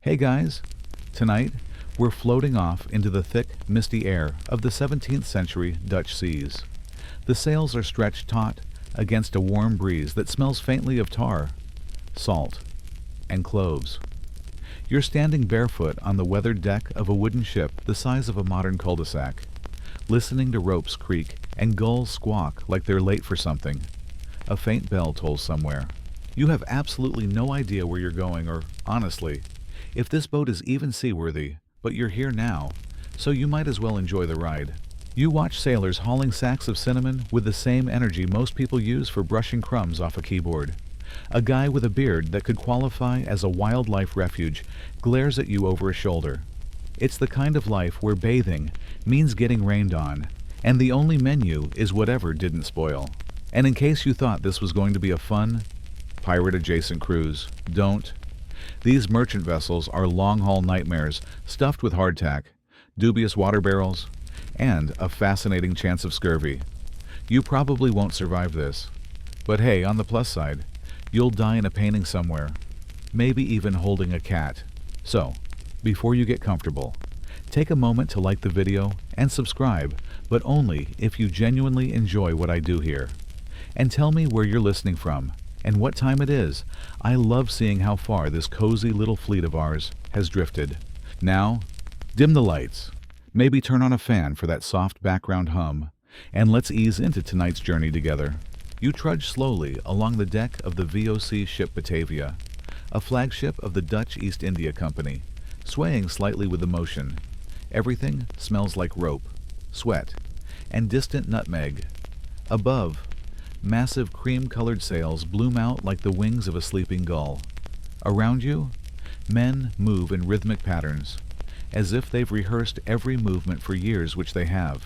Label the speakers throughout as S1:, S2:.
S1: Hey guys, tonight we're floating off into the thick, misty air of the 17th century Dutch seas. The sails are stretched taut against a warm breeze that smells faintly of tar, salt, and cloves. You're standing barefoot on the weathered deck of a wooden ship the size of a modern cul-de-sac, listening to ropes creak and gulls squawk like they're late for something. A faint bell tolls somewhere. You have absolutely no idea where you're going or, honestly, if this boat is even seaworthy, but you're here now, so you might as well enjoy the ride. You watch sailors hauling sacks of cinnamon with the same energy most people use for brushing crumbs off a keyboard. A guy with a beard that could qualify as a wildlife refuge glares at you over his shoulder. It's the kind of life where bathing means getting rained on, and the only menu is whatever didn't spoil. And in case you thought this was going to be a fun, pirate-adjacent cruise, don't. These merchant vessels are long-haul nightmares stuffed with hardtack, dubious water barrels, and a fascinating chance of scurvy. You probably won't survive this. But hey, on the plus side, you'll die in a painting somewhere, maybe even holding a cat. So, before you get comfortable, take a moment to like the video and subscribe, but only if you genuinely enjoy what I do here. And tell me where you're listening from and what time it is. I love seeing how far this cozy little fleet of ours has drifted. Now, dim the lights, maybe turn on a fan for that soft background hum, and let's ease into tonight's journey together. You trudge slowly along the deck of the VOC ship Batavia, a flagship of the Dutch East India Company, swaying slightly with the motion. Everything smells like rope, sweat, and distant nutmeg. Above, massive cream-colored sails bloom out like the wings of a sleeping gull. Around you, men move in rhythmic patterns, as if they've rehearsed every movement for years, which they have.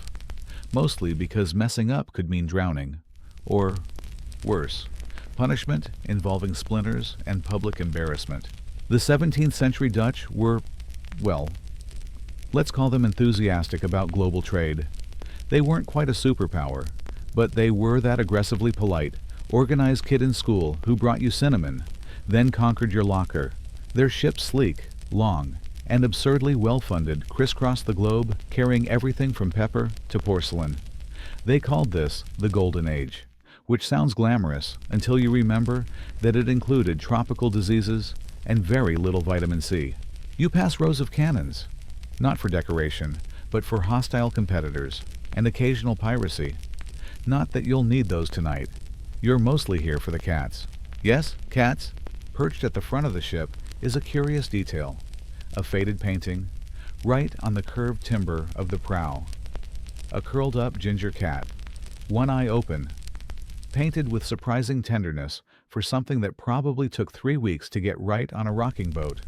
S1: Mostly because messing up could mean drowning, or, worse, punishment involving splinters and public embarrassment. The 17th century Dutch were, well, let's call them enthusiastic about global trade. They weren't quite a superpower, but they were that aggressively polite, organized kid in school who brought you cinnamon, then conquered your locker. Their ships sleek, long, and absurdly well-funded crisscrossed the globe, carrying everything from pepper to porcelain. They called this the Golden Age, which sounds glamorous until you remember that it included tropical diseases and very little vitamin C. You pass rows of cannons, not for decoration, but for hostile competitors and occasional piracy. Not that you'll need those tonight. You're mostly here for the cats. Yes, cats. Perched at the front of the ship is a curious detail, a faded painting, right on the curved timber of the prow. A curled-up ginger cat, one eye open, painted with surprising tenderness for something that probably took 3 weeks to get right on a rocking boat.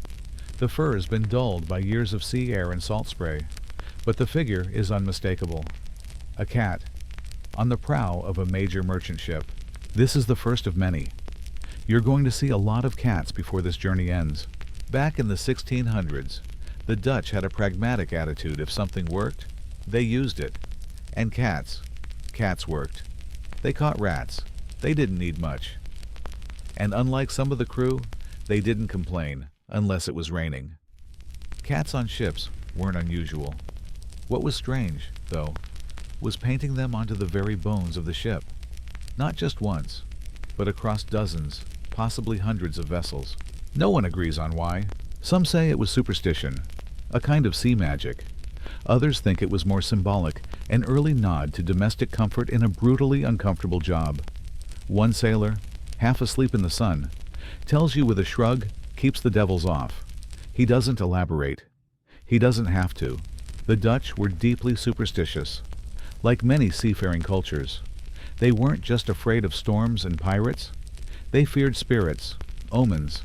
S1: The fur has been dulled by years of sea air and salt spray, but the figure is unmistakable. A cat on the prow of a major merchant ship. This is the first of many. You're going to see a lot of cats before this journey ends. Back in the 1600s, the Dutch had a pragmatic attitude. If something worked, they used it. And cats worked. They caught rats. They didn't need much. And unlike some of the crew, they didn't complain unless it was raining. Cats on ships weren't unusual. What was strange, though, was painting them onto the very bones of the ship. Not just once, but across dozens, possibly hundreds of vessels. No one agrees on why. Some say it was superstition, a kind of sea magic. Others think it was more symbolic, an early nod to domestic comfort in a brutally uncomfortable job. One sailor, half asleep in the sun, tells you with a shrug, keeps the devils off. He doesn't elaborate. He doesn't have to. The Dutch were deeply superstitious. Like many seafaring cultures, they weren't just afraid of storms and pirates. They feared spirits, omens,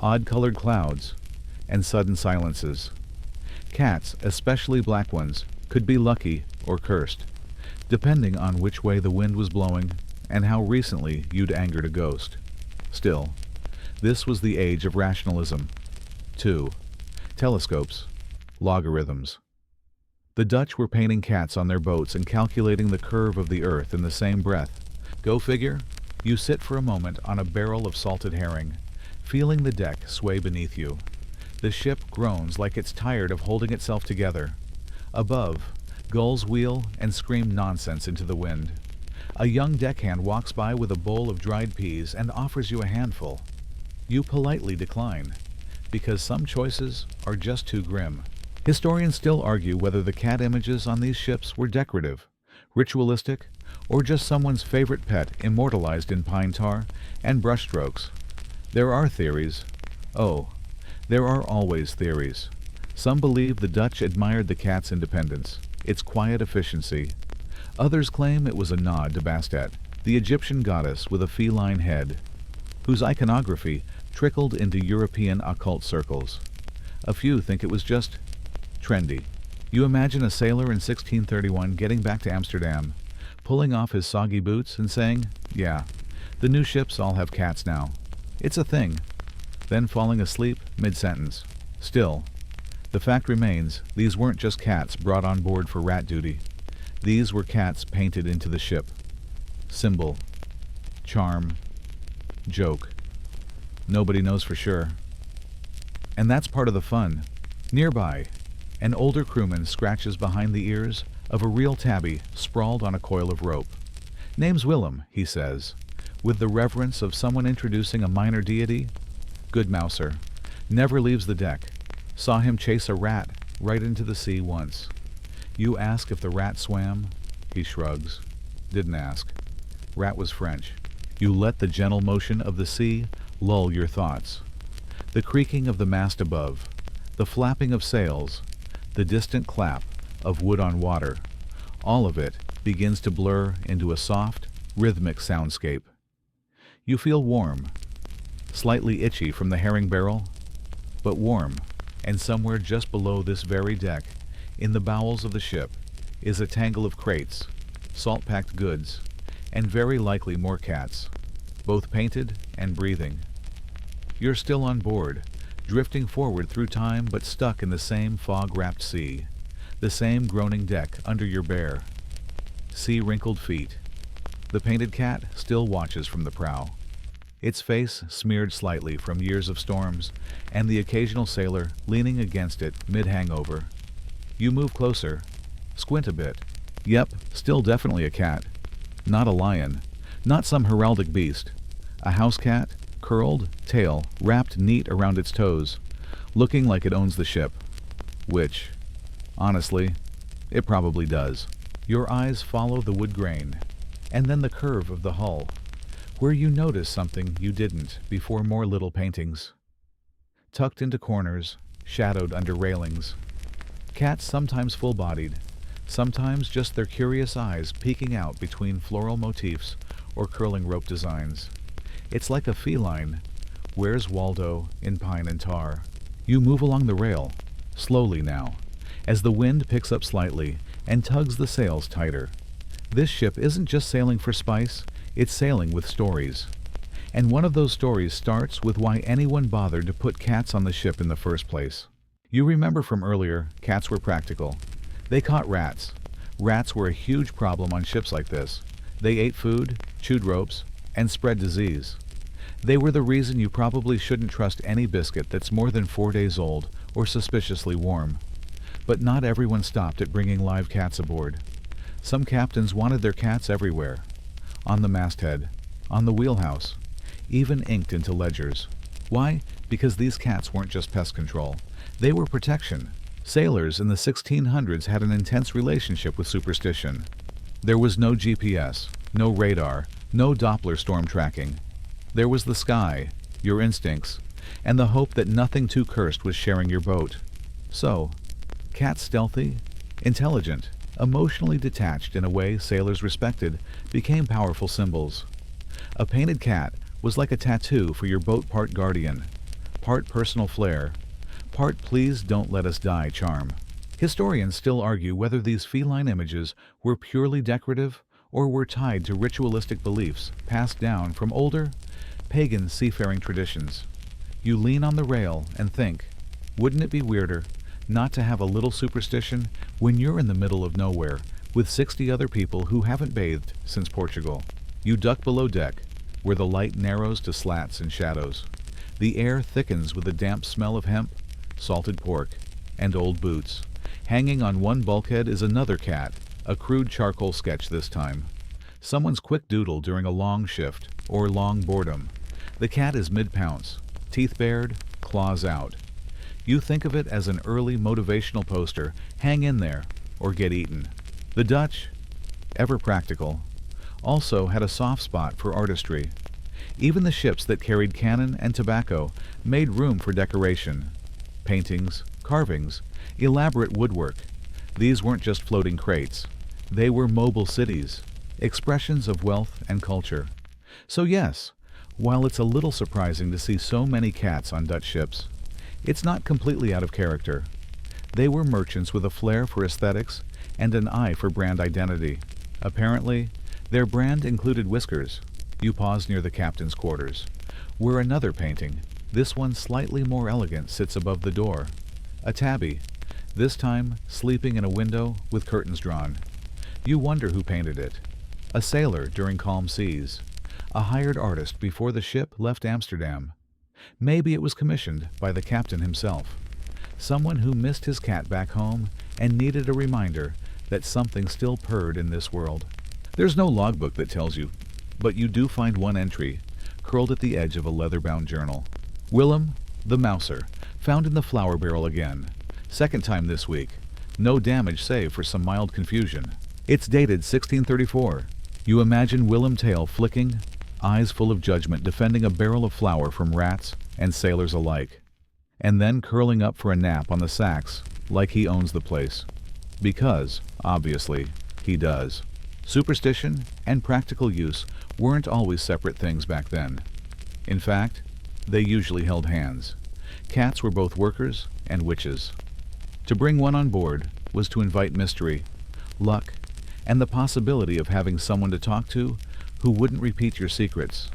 S1: odd-colored clouds, and sudden silences. Cats, especially black ones, could be lucky or cursed, depending on which way the wind was blowing and how recently you'd angered a ghost. Still, this was the age of rationalism. 2. Telescopes, logarithms. The Dutch were painting cats on their boats and calculating the curve of the earth in the same breath. Go figure, you sit for a moment on a barrel of salted herring, feeling the deck sway beneath you. The ship groans like it's tired of holding itself together. Above, gulls wheel and scream nonsense into the wind. A young deckhand walks by with a bowl of dried peas and offers you a handful. You politely decline, because some choices are just too grim. Historians still argue whether the cat images on these ships were decorative, ritualistic, or just someone's favorite pet immortalized in pine tar and brushstrokes. There are theories. Oh, there are always theories. Some believe the Dutch admired the cat's independence, its quiet efficiency. Others claim it was a nod to Bastet, the Egyptian goddess with a feline head, whose iconography trickled into European occult circles. A few think it was just trendy. You imagine a sailor in 1631 getting back to Amsterdam, pulling off his soggy boots and saying, "Yeah, the new ships all have cats now. It's a thing," then falling asleep mid-sentence. Still, the fact remains, these weren't just cats brought on board for rat duty. These were cats painted into the ship. Symbol, charm, joke. Nobody knows for sure. And that's part of the fun. Nearby, an older crewman scratches behind the ears of a real tabby sprawled on a coil of rope. "Name's Willem," he says, with the reverence of someone introducing a minor deity. "Good mouser. Never leaves the deck. Saw him chase a rat right into the sea once." You ask if the rat swam? He shrugs. Didn't ask. Rat was French. You let the gentle motion of the sea lull your thoughts. The creaking of the mast above, the flapping of sails, the distant clap of wood on water, all of it begins to blur into a soft, rhythmic soundscape. You feel warm, slightly itchy from the herring barrel, but warm, and somewhere just below this very deck, in the bowels of the ship, is a tangle of crates, salt-packed goods, and very likely more cats, both painted and breathing. You're still on board, drifting forward through time but stuck in the same fog-wrapped sea, the same groaning deck under your bare, sea-wrinkled feet. The painted cat still watches from the prow, its face smeared slightly from years of storms, and the occasional sailor leaning against it mid-hangover. You move closer, squint a bit. Yep, still definitely a cat. Not a lion, not some heraldic beast. A house cat, curled, tail wrapped neat around its toes, looking like it owns the ship. Which, honestly, it probably does. Your eyes follow the wood grain, and then the curve of the hull, where you notice something you didn't before more little paintings. Tucked into corners, shadowed under railings. Cats sometimes full-bodied, sometimes just their curious eyes peeking out between floral motifs or curling rope designs. It's like a feline, Where's Waldo in pine and tar. You move along the rail, slowly now, as the wind picks up slightly and tugs the sails tighter. This ship isn't just sailing for spice, it's sailing with stories. And one of those stories starts with why anyone bothered to put cats on the ship in the first place. You remember from earlier, cats were practical. They caught rats. Rats were a huge problem on ships like this. They ate food, chewed ropes, and spread disease. They were the reason you probably shouldn't trust any biscuit that's more than 4 days old or suspiciously warm. But not everyone stopped at bringing live cats aboard. Some captains wanted their cats everywhere. On the masthead, on the wheelhouse, even inked into ledgers. Why? Because these cats weren't just pest control. They were protection. Sailors in the 1600s had an intense relationship with superstition. There was no GPS, no radar, no Doppler storm tracking. There was the sky, your instincts, and the hope that nothing too cursed was sharing your boat. So, cats stealthy, intelligent, emotionally detached in a way sailors respected, became powerful symbols. A painted cat was like a tattoo for your boat, part guardian, part personal flair, part please don't let us die charm. Historians still argue whether these feline images were purely decorative or were tied to ritualistic beliefs passed down from older, pagan seafaring traditions. You lean on the rail and think, wouldn't it be weirder not to have a little superstition when you're in the middle of nowhere with 60 other people who haven't bathed since Portugal? You duck below deck, where the light narrows to slats and shadows. The air thickens with the damp smell of hemp, salted pork, and old boots. Hanging on one bulkhead is another cat, a crude charcoal sketch this time. Someone's quick doodle during a long shift, or long boredom. The cat is mid-pounce, teeth bared, claws out. You think of it as an early motivational poster, hang in there, or get eaten. The Dutch, ever practical, also had a soft spot for artistry. Even the ships that carried cannon and tobacco made room for decoration. Paintings, carvings, elaborate woodwork. These weren't just floating crates. They were mobile cities, expressions of wealth and culture. So yes, while it's a little surprising to see so many cats on Dutch ships, it's not completely out of character. They were merchants with a flair for aesthetics and an eye for brand identity. Apparently, their brand included whiskers. You pause near the captain's quarters, where another painting, this one slightly more elegant, sits above the door. A tabby, this time sleeping in a window with curtains drawn. You wonder who painted it. A sailor during calm seas. A hired artist before the ship left Amsterdam. Maybe it was commissioned by the captain himself. Someone who missed his cat back home and needed a reminder that something still purred in this world. There's no logbook that tells you, but you do find one entry, curled at the edge of a leather-bound journal. Willem, the mouser, found in the flour barrel again. Second time this week. No damage save for some mild confusion. It's dated 1634. You imagine Willem Tail flicking, eyes full of judgment, defending a barrel of flour from rats and sailors alike. And then curling up for a nap on the sacks like he owns the place. Because, obviously, he does. Superstition and practical use weren't always separate things back then. In fact, they usually held hands. Cats were both workers and witches. To bring one on board was to invite mystery, luck, and the possibility of having someone to talk to who wouldn't repeat your secrets.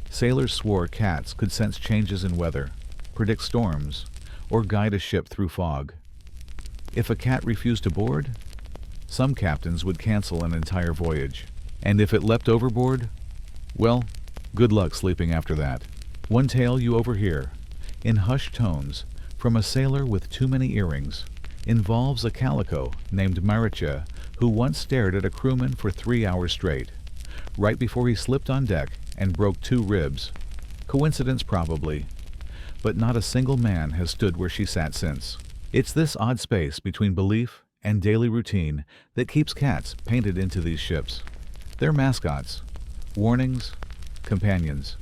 S1: Sailors swore cats could sense changes in weather, predict storms, or guide a ship through fog. If a cat refused to board, some captains would cancel an entire voyage. And if it leapt overboard, well, good luck sleeping after that. One tale you overhear, in hushed tones, from a sailor with too many earrings, involves a calico named Maricha who once stared at a crewman for 3 hours straight, right before he slipped on deck and broke 2 ribs. Coincidence probably, but not a single man has stood where she sat since. It's this odd space between belief and daily routine that keeps cats painted into these ships. They're mascots, warnings, companions.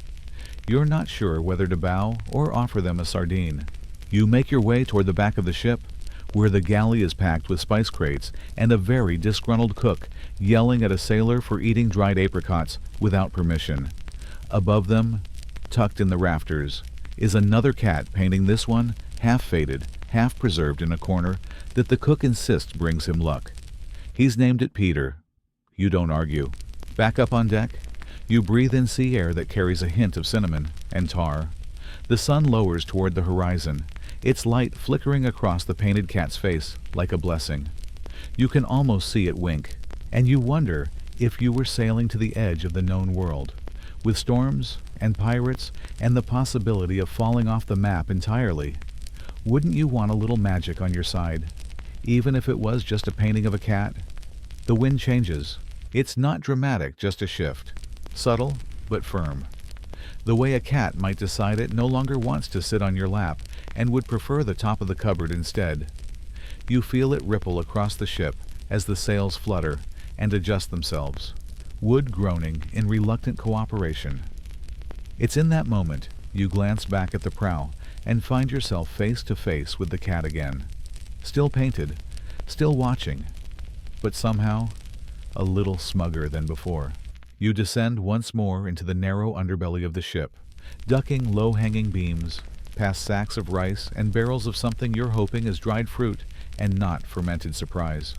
S1: You're not sure whether to bow or offer them a sardine. You make your way toward the back of the ship, where the galley is packed with spice crates and a very disgruntled cook yelling at a sailor for eating dried apricots without permission. Above them, tucked in the rafters, is another cat painting, this one half faded, half preserved in a corner that the cook insists brings him luck. He's named it Peter. You don't argue. Back up on deck, you breathe in sea air that carries a hint of cinnamon and tar. The sun lowers toward the horizon, its light flickering across the painted cat's face like a blessing. You can almost see it wink, and you wonder if you were sailing to the edge of the known world, with storms and pirates and the possibility of falling off the map entirely. Wouldn't you want a little magic on your side, even if it was just a painting of a cat? The wind changes. It's not dramatic, just a shift. Subtle, but firm. The way a cat might decide it no longer wants to sit on your lap and would prefer the top of the cupboard instead. You feel it ripple across the ship as the sails flutter and adjust themselves, wood groaning in reluctant cooperation. It's in that moment you glance back at the prow and find yourself face to face with the cat again. Still painted, still watching, but somehow a little smugger than before. You descend once more into the narrow underbelly of the ship, ducking low-hanging beams, past sacks of rice and barrels of something you're hoping is dried fruit and not fermented surprise.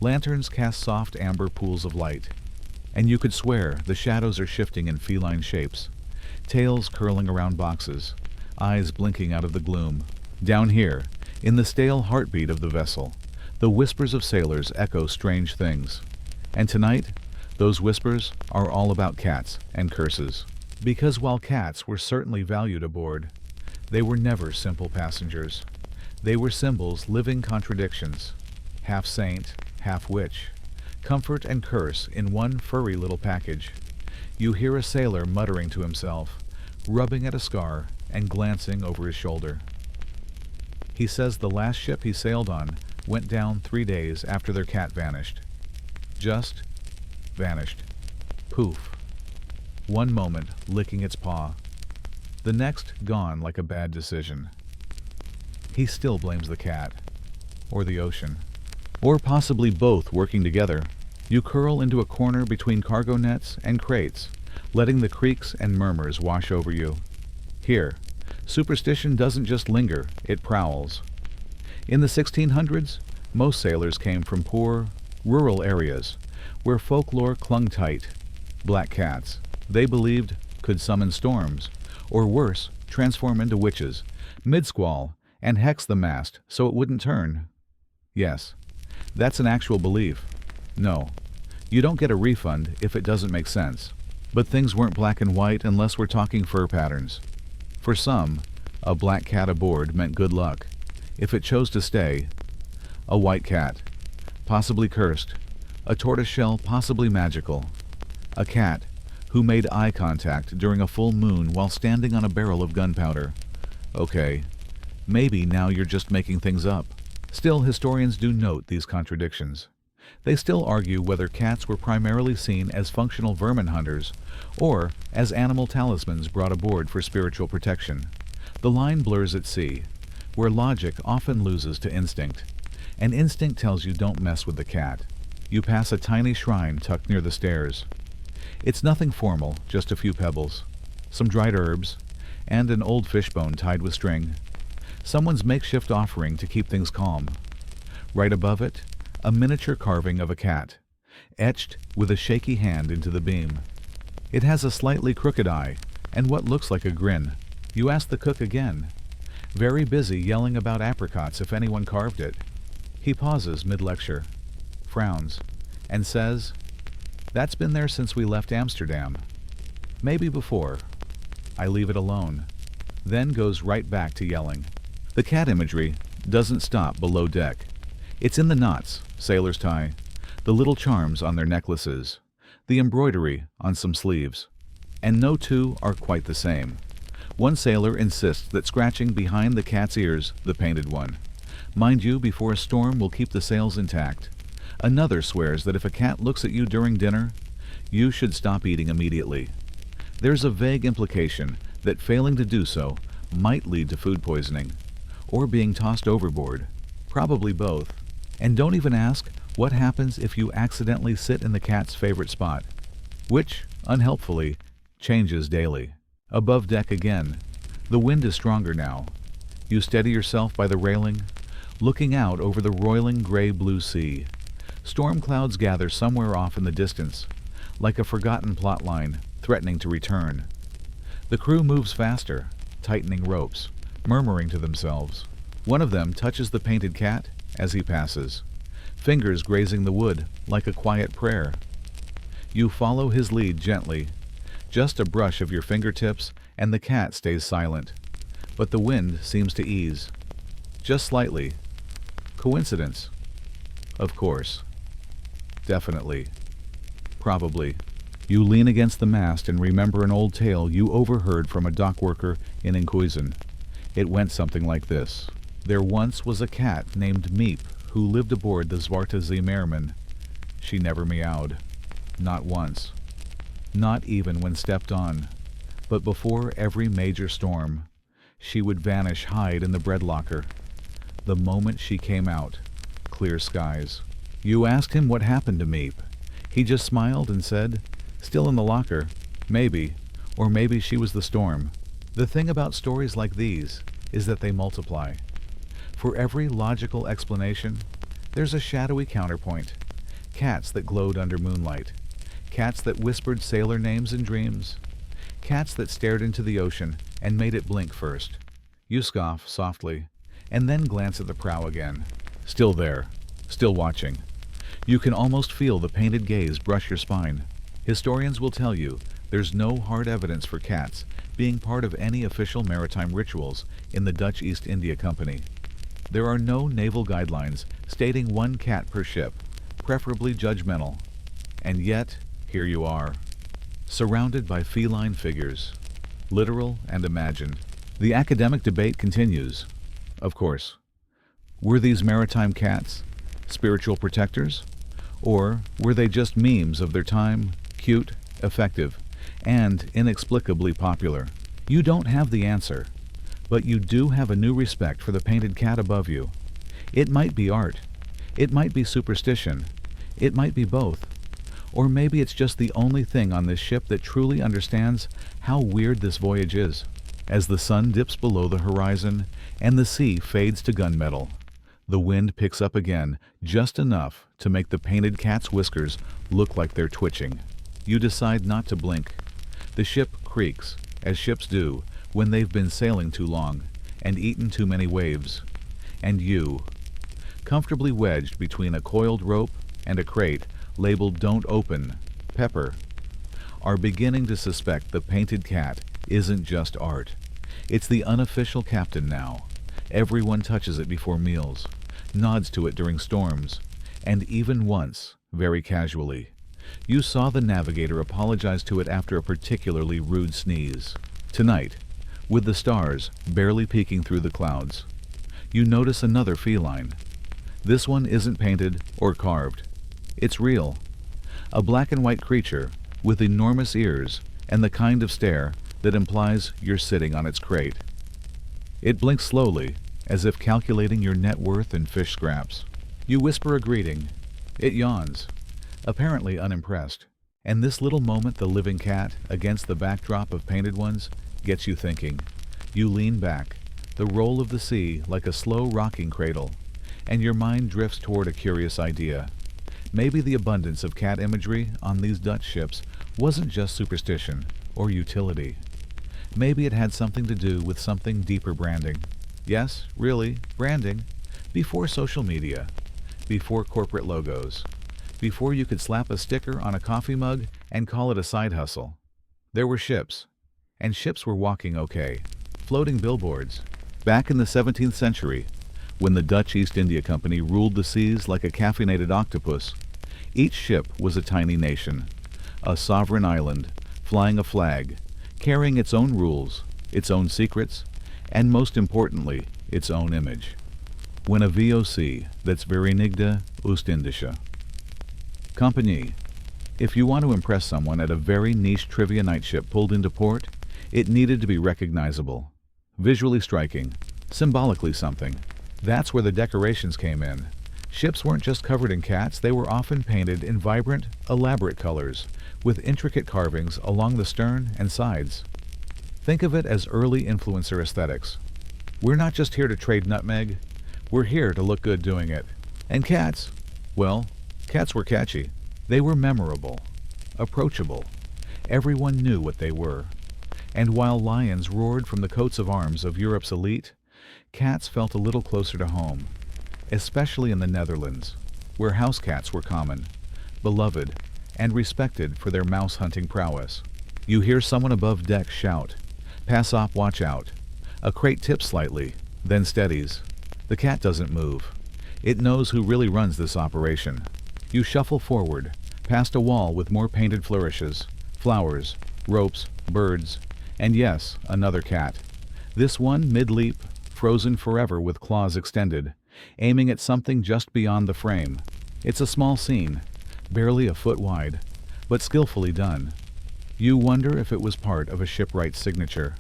S1: Lanterns cast soft amber pools of light, and you could swear the shadows are shifting in feline shapes, tails curling around boxes, eyes blinking out of the gloom. Down here, in the stale heartbeat of the vessel, the whispers of sailors echo strange things. And tonight, those whispers are all about cats and curses. Because while cats were certainly valued aboard, they were never simple passengers. They were symbols, living contradictions. Half saint, half witch. Comfort and curse in one furry little package. You hear a sailor muttering to himself, rubbing at a scar and glancing over his shoulder. He says the last ship he sailed on went down 3 days after their cat vanished. Just vanished. Poof. One moment licking its paw. The next gone like a bad decision. He still blames the cat. Or the ocean. Or possibly both working together. You curl into a corner between cargo nets and crates, letting the creaks and murmurs wash over you. Here, superstition doesn't just linger, it prowls. In the 1600s, most sailors came from poor, rural areas, where folklore clung tight. Black cats, they believed, could summon storms, or worse, transform into witches, mid-squall, and hex the mast so it wouldn't turn. Yes, that's an actual belief. No, you don't get a refund if it doesn't make sense. But things weren't black and white unless we're talking fur patterns. For some, a black cat aboard meant good luck. If it chose to stay, a white cat, possibly cursed, a tortoiseshell possibly magical, a cat who made eye contact during a full moon while standing on a barrel of gunpowder. Okay, maybe now you're just making things up. Still, historians do note these contradictions. They still argue whether cats were primarily seen as functional vermin hunters or as animal talismans brought aboard for spiritual protection. The line blurs at sea, where logic often loses to instinct. And instinct tells you don't mess with the cat. You pass a tiny shrine tucked near the stairs. It's nothing formal, just a few pebbles, some dried herbs, and an old fishbone tied with string. Someone's makeshift offering to keep things calm. Right above it, a miniature carving of a cat, etched with a shaky hand into the beam. It has a slightly crooked eye and what looks like a grin. You ask the cook again, very busy yelling about apricots if anyone carved it. He pauses mid-lecture, frowns, and says, "That's been there since we left Amsterdam. Maybe before." I leave it alone, then goes right back to yelling. The cat imagery doesn't stop below deck. It's in the knots sailors tie, the little charms on their necklaces, the embroidery on some sleeves. And no two are quite the same. One sailor insists that scratching behind the cat's ears, the painted one, mind you, before a storm will keep the sails intact. Another swears that if a cat looks at you during dinner, you should stop eating immediately. There's a vague implication that failing to do so might lead to food poisoning, or being tossed overboard, probably both. And don't even ask what happens if you accidentally sit in the cat's favorite spot, which, unhelpfully, changes daily. Above deck again. The wind is stronger now. You steady yourself by the railing, looking out over the roiling gray-blue sea. Storm clouds gather somewhere off in the distance, like a forgotten plot line threatening to return. The crew moves faster, tightening ropes, murmuring to themselves. One of them touches the painted cat as he passes, fingers grazing the wood like a quiet prayer. You follow his lead gently, just a brush of your fingertips and the cat stays silent. But the wind seems to ease, just slightly. Coincidence? Of course. Definitely. Probably. You lean against the mast and remember an old tale you overheard from a dock worker in Enkhuizen. It went something like this. There once was a cat named Miep who lived aboard the Zwarte Zeemeermin. She never meowed. Not once. Not even when stepped on. But before every major storm, she would vanish, hide in the bread locker. The moment she came out, clear skies. You asked him what happened to Miep. He just smiled and said, "Still in the locker. Maybe. Or maybe she was the storm." The thing about stories like these is that they multiply. For every logical explanation, there's a shadowy counterpoint. Cats that glowed under moonlight. Cats that whispered sailor names in dreams. Cats that stared into the ocean and made it blink first. You scoff softly, and then glance at the prow again. Still there. Still watching. You can almost feel the painted gaze brush your spine. Historians will tell you there's no hard evidence for cats being part of any official maritime rituals in the Dutch East India Company. There are no naval guidelines stating 1 cat per ship, preferably judgmental. And yet, here you are, surrounded by feline figures, literal and imagined. The academic debate continues. Of course, were these maritime cats spiritual protectors? Or were they just memes of their time, cute, effective, and inexplicably popular? You don't have the answer, but you do have a new respect for the painted cat above you. It might be art. It might be superstition. It might be both. Or maybe it's just the only thing on this ship that truly understands how weird this voyage is. As the sun dips below the horizon and the sea fades to gunmetal, the wind picks up again, just enough to make the painted cat's whiskers look like they're twitching. You decide not to blink. The ship creaks, as ships do when they've been sailing too long and eaten too many waves. And you, comfortably wedged between a coiled rope and a crate labeled "Don't Open, Pepper," are beginning to suspect the painted cat isn't just art. It's the unofficial captain now. Everyone touches it before meals, nods to it during storms, and even once, very casually, you saw the navigator apologize to it after a particularly rude sneeze. Tonight, with the stars barely peeking through the clouds, you notice another feline. This one isn't painted or carved. It's real. A black and white creature with enormous ears and the kind of stare that implies you're sitting on its crate. It blinks slowly, as if calculating your net worth in fish scraps. You whisper a greeting. It yawns, apparently unimpressed. And this little moment the living cat, against the backdrop of painted ones, gets you thinking. You lean back, the roll of the sea like a slow rocking cradle, and your mind drifts toward a curious idea. Maybe the abundance of cat imagery on these Dutch ships wasn't just superstition or utility. Maybe it had something to do with something deeper: branding. Yes, really, branding. Before social media, before corporate logos, before you could slap a sticker on a coffee mug and call it a side hustle. There were ships, and ships were walking okay, floating billboards. Back in the 17th century, when the Dutch East India Company ruled the seas like a caffeinated octopus, each ship was a tiny nation, a sovereign island, flying a flag, carrying its own rules, its own secrets, and most importantly, its own image. When a VOC, that's Verenigde Oostindische Compagnie, if you want to impress someone at a very niche trivia night ship pulled into port, it needed to be recognizable, visually striking, symbolically something. That's where the decorations came in. Ships weren't just covered in cats, they were often painted in vibrant, elaborate colors, with intricate carvings along the stern and sides. Think of it as early influencer aesthetics. We're not just here to trade nutmeg, we're here to look good doing it. And cats, well, cats were catchy. They were memorable, approachable. Everyone knew what they were. And while lions roared from the coats of arms of Europe's elite, cats felt a little closer to home, especially in the Netherlands, where house cats were common, beloved, and respected for their mouse-hunting prowess. You hear someone above deck shout, "Pass op, watch out." A crate tips slightly, then steadies. The cat doesn't move. It knows who really runs this operation. You shuffle forward, past a wall with more painted flourishes, flowers, ropes, birds, and yes, another cat. This one mid-leap, frozen forever with claws extended, aiming at something just beyond the frame. It's a small scene, barely a foot wide, but skillfully done. You wonder if it was part of a shipwright's signature.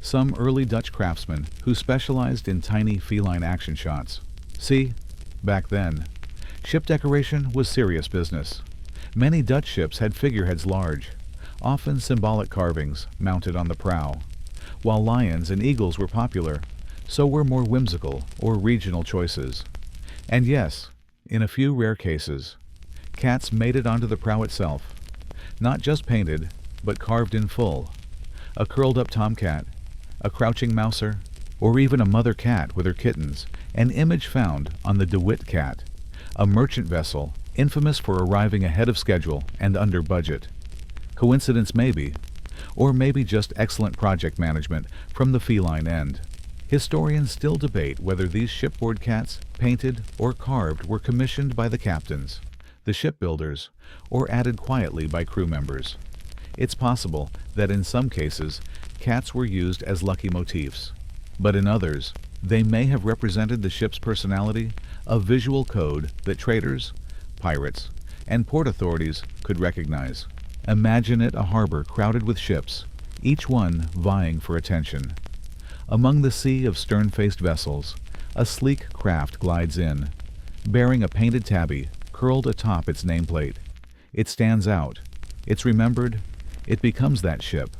S1: Some early Dutch craftsman who specialized in tiny feline action shots. See, back then, ship decoration was serious business. Many Dutch ships had figureheads large, often symbolic carvings mounted on the prow. While lions and eagles were popular, so were more whimsical or regional choices. And yes, in a few rare cases, cats made it onto the prow itself. Not just painted, but carved in full. A curled-up tomcat, a crouching mouser, or even a mother cat with her kittens, an image found on the De Witt cat, a merchant vessel infamous for arriving ahead of schedule and under budget. Coincidence maybe, or maybe just excellent project management from the feline end. Historians still debate whether these shipboard cats, painted or carved, were commissioned by the captains, the shipbuilders, or added quietly by crew members. It's possible that in some cases, cats were used as lucky motifs, but in others, they may have represented the ship's personality, a visual code that traders, pirates, and port authorities could recognize. Imagine it a harbor crowded with ships, each one vying for attention. Among the sea of stern-faced vessels, a sleek craft glides in, bearing a painted tabby curled atop its nameplate. It stands out. It's remembered. It becomes that ship,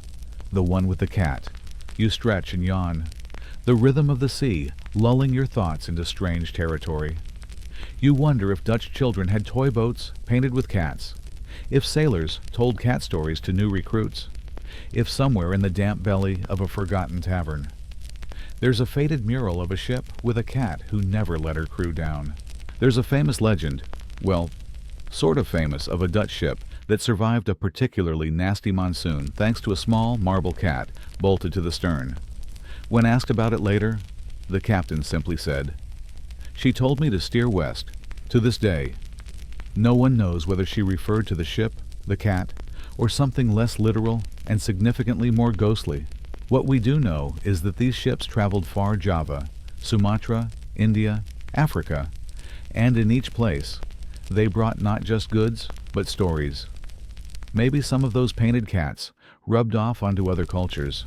S1: the one with the cat. You stretch and yawn, the rhythm of the sea lulling your thoughts into strange territory. You wonder if Dutch children had toy boats painted with cats, if sailors told cat stories to new recruits, if somewhere in the damp belly of a forgotten tavern, there's a faded mural of a ship with a cat who never let her crew down. There's a famous legend, well, sort of famous, of a Dutch ship that survived a particularly nasty monsoon thanks to a small marble cat bolted to the stern. When asked about it later, the captain simply said, "She told me to steer west." To this day, no one knows whether she referred to the ship, the cat, or something less literal and significantly more ghostly. What we do know is that these ships traveled far Java, Sumatra, India, Africa, and in each place, they brought not just goods, but stories. Maybe some of those painted cats rubbed off onto other cultures.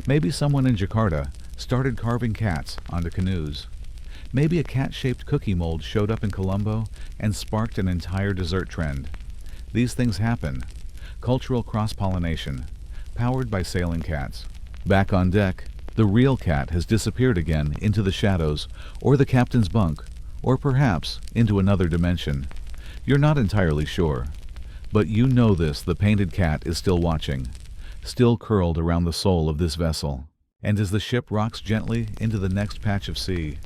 S1: Maybe someone in Jakarta started carving cats onto canoes. Maybe a cat-shaped cookie mold showed up in Colombo and sparked an entire dessert trend. These things happen. Cultural cross-pollination, powered by sailing cats. Back on deck, the real cat has disappeared again into the shadows, or the captain's bunk, or perhaps into another dimension. You're not entirely sure. But you know this: the painted cat is still watching, still curled around the soul of this vessel. And as the ship rocks gently into the next patch of sea,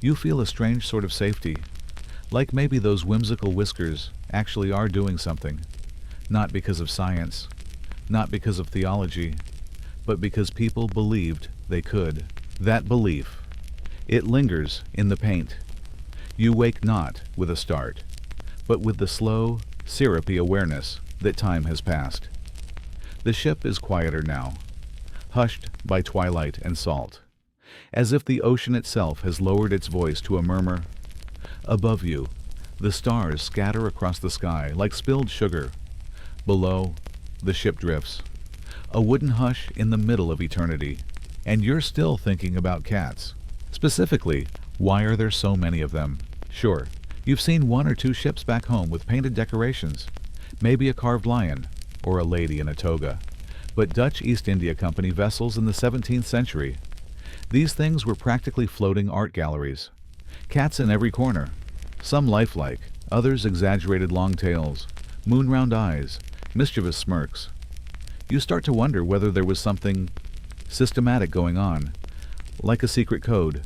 S1: you feel a strange sort of safety, like maybe those whimsical whiskers actually are doing something, not because of science, not because of theology, but because people believed they could. That belief, it lingers in the paint. You wake not with a start, but with the slow, syrupy awareness that time has passed. The ship is quieter now, hushed by twilight and salt, as if the ocean itself has lowered its voice to a murmur. Above you, the stars scatter across the sky like spilled sugar. Below, the ship drifts, a wooden hush in the middle of eternity, and you're still thinking about cats. Specifically, why are there so many of them? Sure, you've seen one or two ships back home with painted decorations, maybe a carved lion, or a lady in a toga. But Dutch East India Company vessels in the 17th century, these things were practically floating art galleries. Cats in every corner, some lifelike, others exaggerated long tails, moon-round eyes, mischievous smirks. You start to wonder whether there was something systematic going on, like a secret code,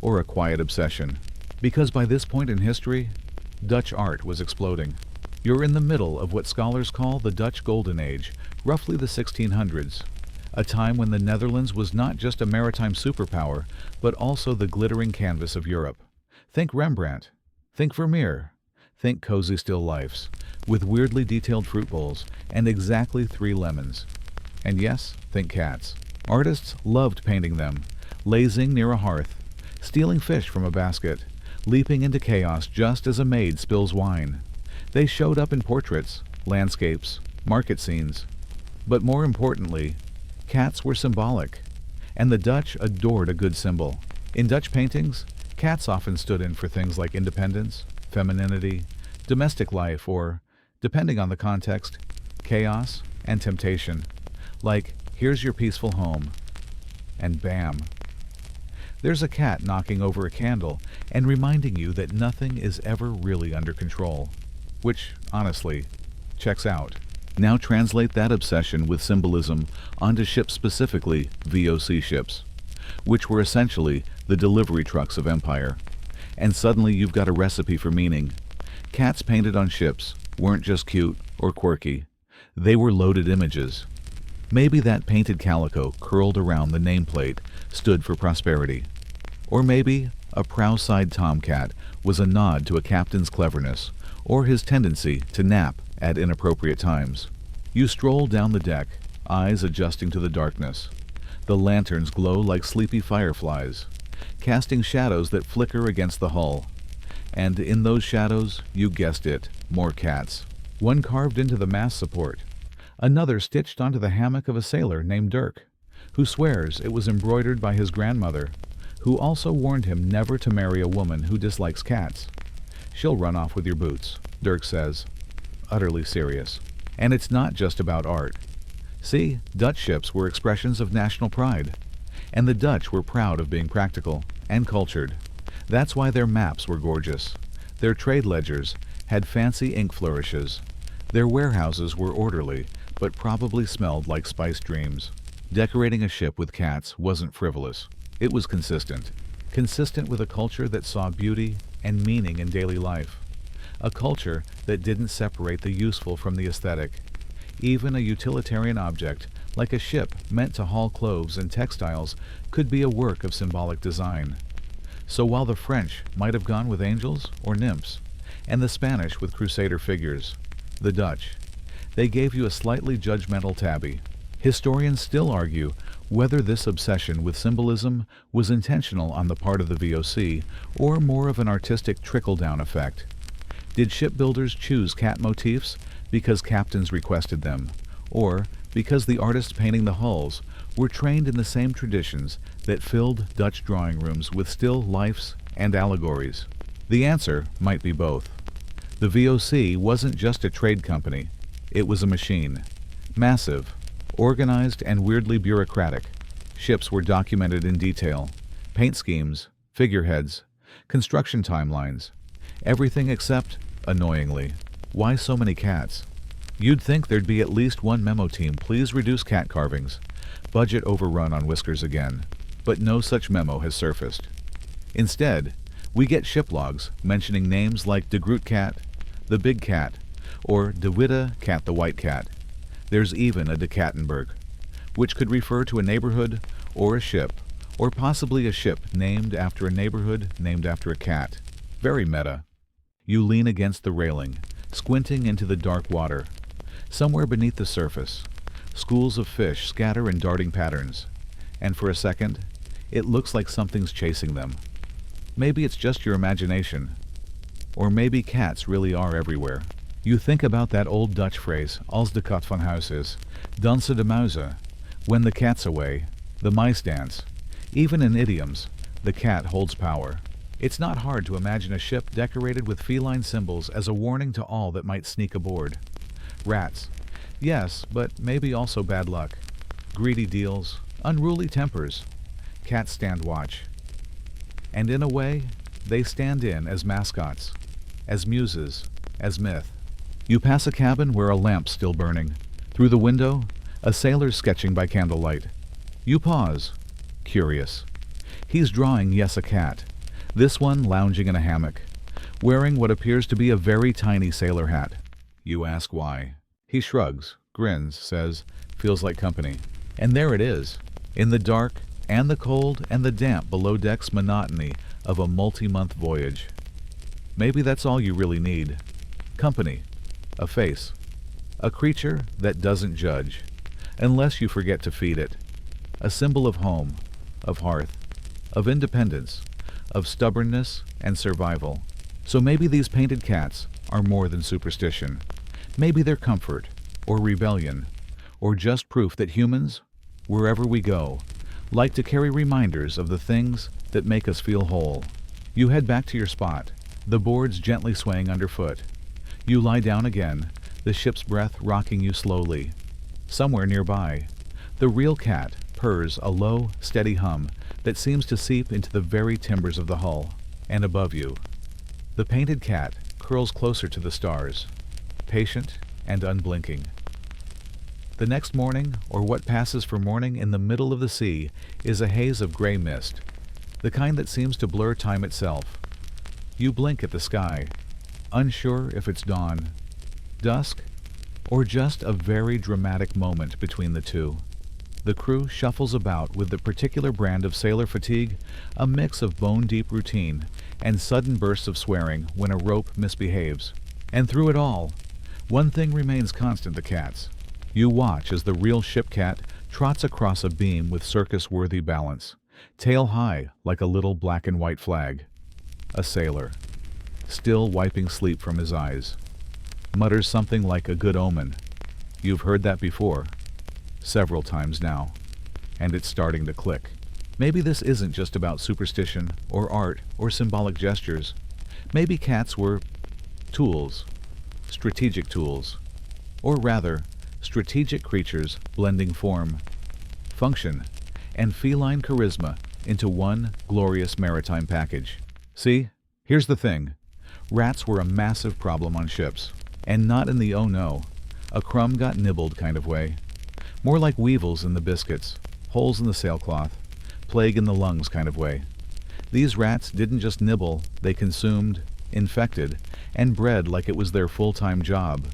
S1: or a quiet obsession. Because by this point in history, Dutch art was exploding. You're in the middle of what scholars call the Dutch Golden Age, roughly the 1600s, a time when the Netherlands was not just a maritime superpower, but also the glittering canvas of Europe. Think Rembrandt, think Vermeer, think cozy still lifes, with weirdly detailed fruit bowls and exactly 3 lemons. And yes, think cats. Artists loved painting them, lazing near a hearth, stealing fish from a basket, leaping into chaos just as a maid spills wine. They showed up in portraits, landscapes, market scenes. But more importantly, cats were symbolic, and the Dutch adored a good symbol. In Dutch paintings, cats often stood in for things like independence, femininity, domestic life, or, depending on the context, chaos and temptation. Like, here's your peaceful home, and bam, there's a cat knocking over a candle and reminding you that nothing is ever really under control. Which, honestly, checks out. Now translate that obsession with symbolism onto ships, specifically VOC ships, which were essentially the delivery trucks of empire. And suddenly you've got a recipe for meaning. Cats painted on ships weren't just cute or quirky. They were loaded images. Maybe that painted calico curled around the nameplate stood for prosperity. Or maybe a prow-side tomcat was a nod to a captain's cleverness or his tendency to nap at inappropriate times. You stroll down the deck, eyes adjusting to the darkness. The lanterns glow like sleepy fireflies, casting shadows that flicker against the hull. And in those shadows, you guessed it, more cats. One carved into the mast support. Another stitched onto the hammock of a sailor named Dirk, who swears it was embroidered by his grandmother, who also warned him never to marry a woman who dislikes cats. She'll run off with your boots, Dirk says, utterly serious. And it's not just about art. See, Dutch ships were expressions of national pride, and the Dutch were proud of being practical and cultured. That's why their maps were gorgeous. Their trade ledgers had fancy ink flourishes. Their warehouses were orderly, but probably smelled like spiced dreams. Decorating a ship with cats wasn't frivolous. It was consistent. Consistent with a culture that saw beauty and meaning in daily life. A culture that didn't separate the useful from the aesthetic. Even a utilitarian object, like a ship meant to haul cloves and textiles, could be a work of symbolic design. So while the French might have gone with angels or nymphs, and the Spanish with crusader figures, the Dutch, they gave you a slightly judgmental tabby. Historians still argue whether this obsession with symbolism was intentional on the part of the VOC or more of an artistic trickle-down effect. Did shipbuilders choose cat motifs because captains requested them, or because the artists painting the hulls were trained in the same traditions that filled Dutch drawing rooms with still lifes and allegories? The answer might be both. The VOC wasn't just a trade company, it was a machine. Massive, organized, and weirdly bureaucratic. Ships were documented in detail. Paint schemes, figureheads, construction timelines. Everything except, annoyingly, why so many cats? You'd think there'd be at least one memo team, please reduce cat carvings. Budget overrun on whiskers again. But no such memo has surfaced. Instead, we get ship logs mentioning names like De Groot Cat, the Big Cat, or De Witte Cat the White Cat. There's even a De Kattenburg, which could refer to a neighborhood or a ship, or possibly a ship named after a neighborhood named after a cat. Very meta. You lean against the railing, squinting into the dark water. Somewhere beneath the surface, schools of fish scatter in darting patterns, and for a second, it looks like something's chasing them. Maybe it's just your imagination, or maybe cats really are everywhere. You think about that old Dutch phrase, als de kat van huis is, dansen de muizen, when the cat's away, the mice dance. Even in idioms, the cat holds power. It's not hard to imagine a ship decorated with feline symbols as a warning to all that might sneak aboard. Rats. Yes, but maybe also bad luck. Greedy deals, unruly tempers. Cats stand watch. And in a way, they stand in as mascots, as muses, as myth. You pass a cabin where a lamp's still burning. Through the window, a sailor's sketching by candlelight. You pause, curious. He's drawing, yes, a cat. This one lounging in a hammock, wearing what appears to be a very tiny sailor hat. You ask why. He shrugs, grins, says, feels like company. And there it is, in the dark and the cold and the damp below deck's monotony of a multi-month voyage. Maybe that's all you really need. Company. A face. A creature that doesn't judge, unless you forget to feed it. A symbol of home, of hearth, of independence, of stubbornness and survival. So maybe these painted cats are more than superstition. Maybe they're comfort, or rebellion, or just proof that humans, wherever we go, like to carry reminders of the things that make us feel whole. You head back to your spot, the boards gently swaying underfoot. You lie down again, the ship's breath rocking you slowly. Somewhere nearby, the real cat purrs a low, steady hum that seems to seep into the very timbers of the hull. And above you, the painted cat curls closer to the stars, patient and unblinking. The next morning, or what passes for morning in the middle of the sea, is a haze of gray mist, the kind that seems to blur time itself. You blink at the sky, unsure if it's dawn, dusk, or just a very dramatic moment between the two. The crew shuffles about with the particular brand of sailor fatigue, a mix of bone-deep routine and sudden bursts of swearing when a rope misbehaves. And through it all, one thing remains constant: the cats. You watch as the real ship cat trots across a beam with circus-worthy balance, tail high like a little black and white flag. A sailor, still wiping sleep from his eyes, mutters something like a good omen. You've heard that before, several times now, and it's starting to click. Maybe this isn't just about superstition or art or symbolic gestures. Maybe cats were tools, strategic tools, or rather, strategic creatures blending form, function, and feline charisma into one glorious maritime package. See, here's the thing. Rats were a massive problem on ships, and not in the oh no, a crumb got nibbled kind of way. More like weevils in the biscuits, holes in the sailcloth, plague in the lungs kind of way. These rats didn't just nibble, they consumed, infected, and bred like it was their full-time job,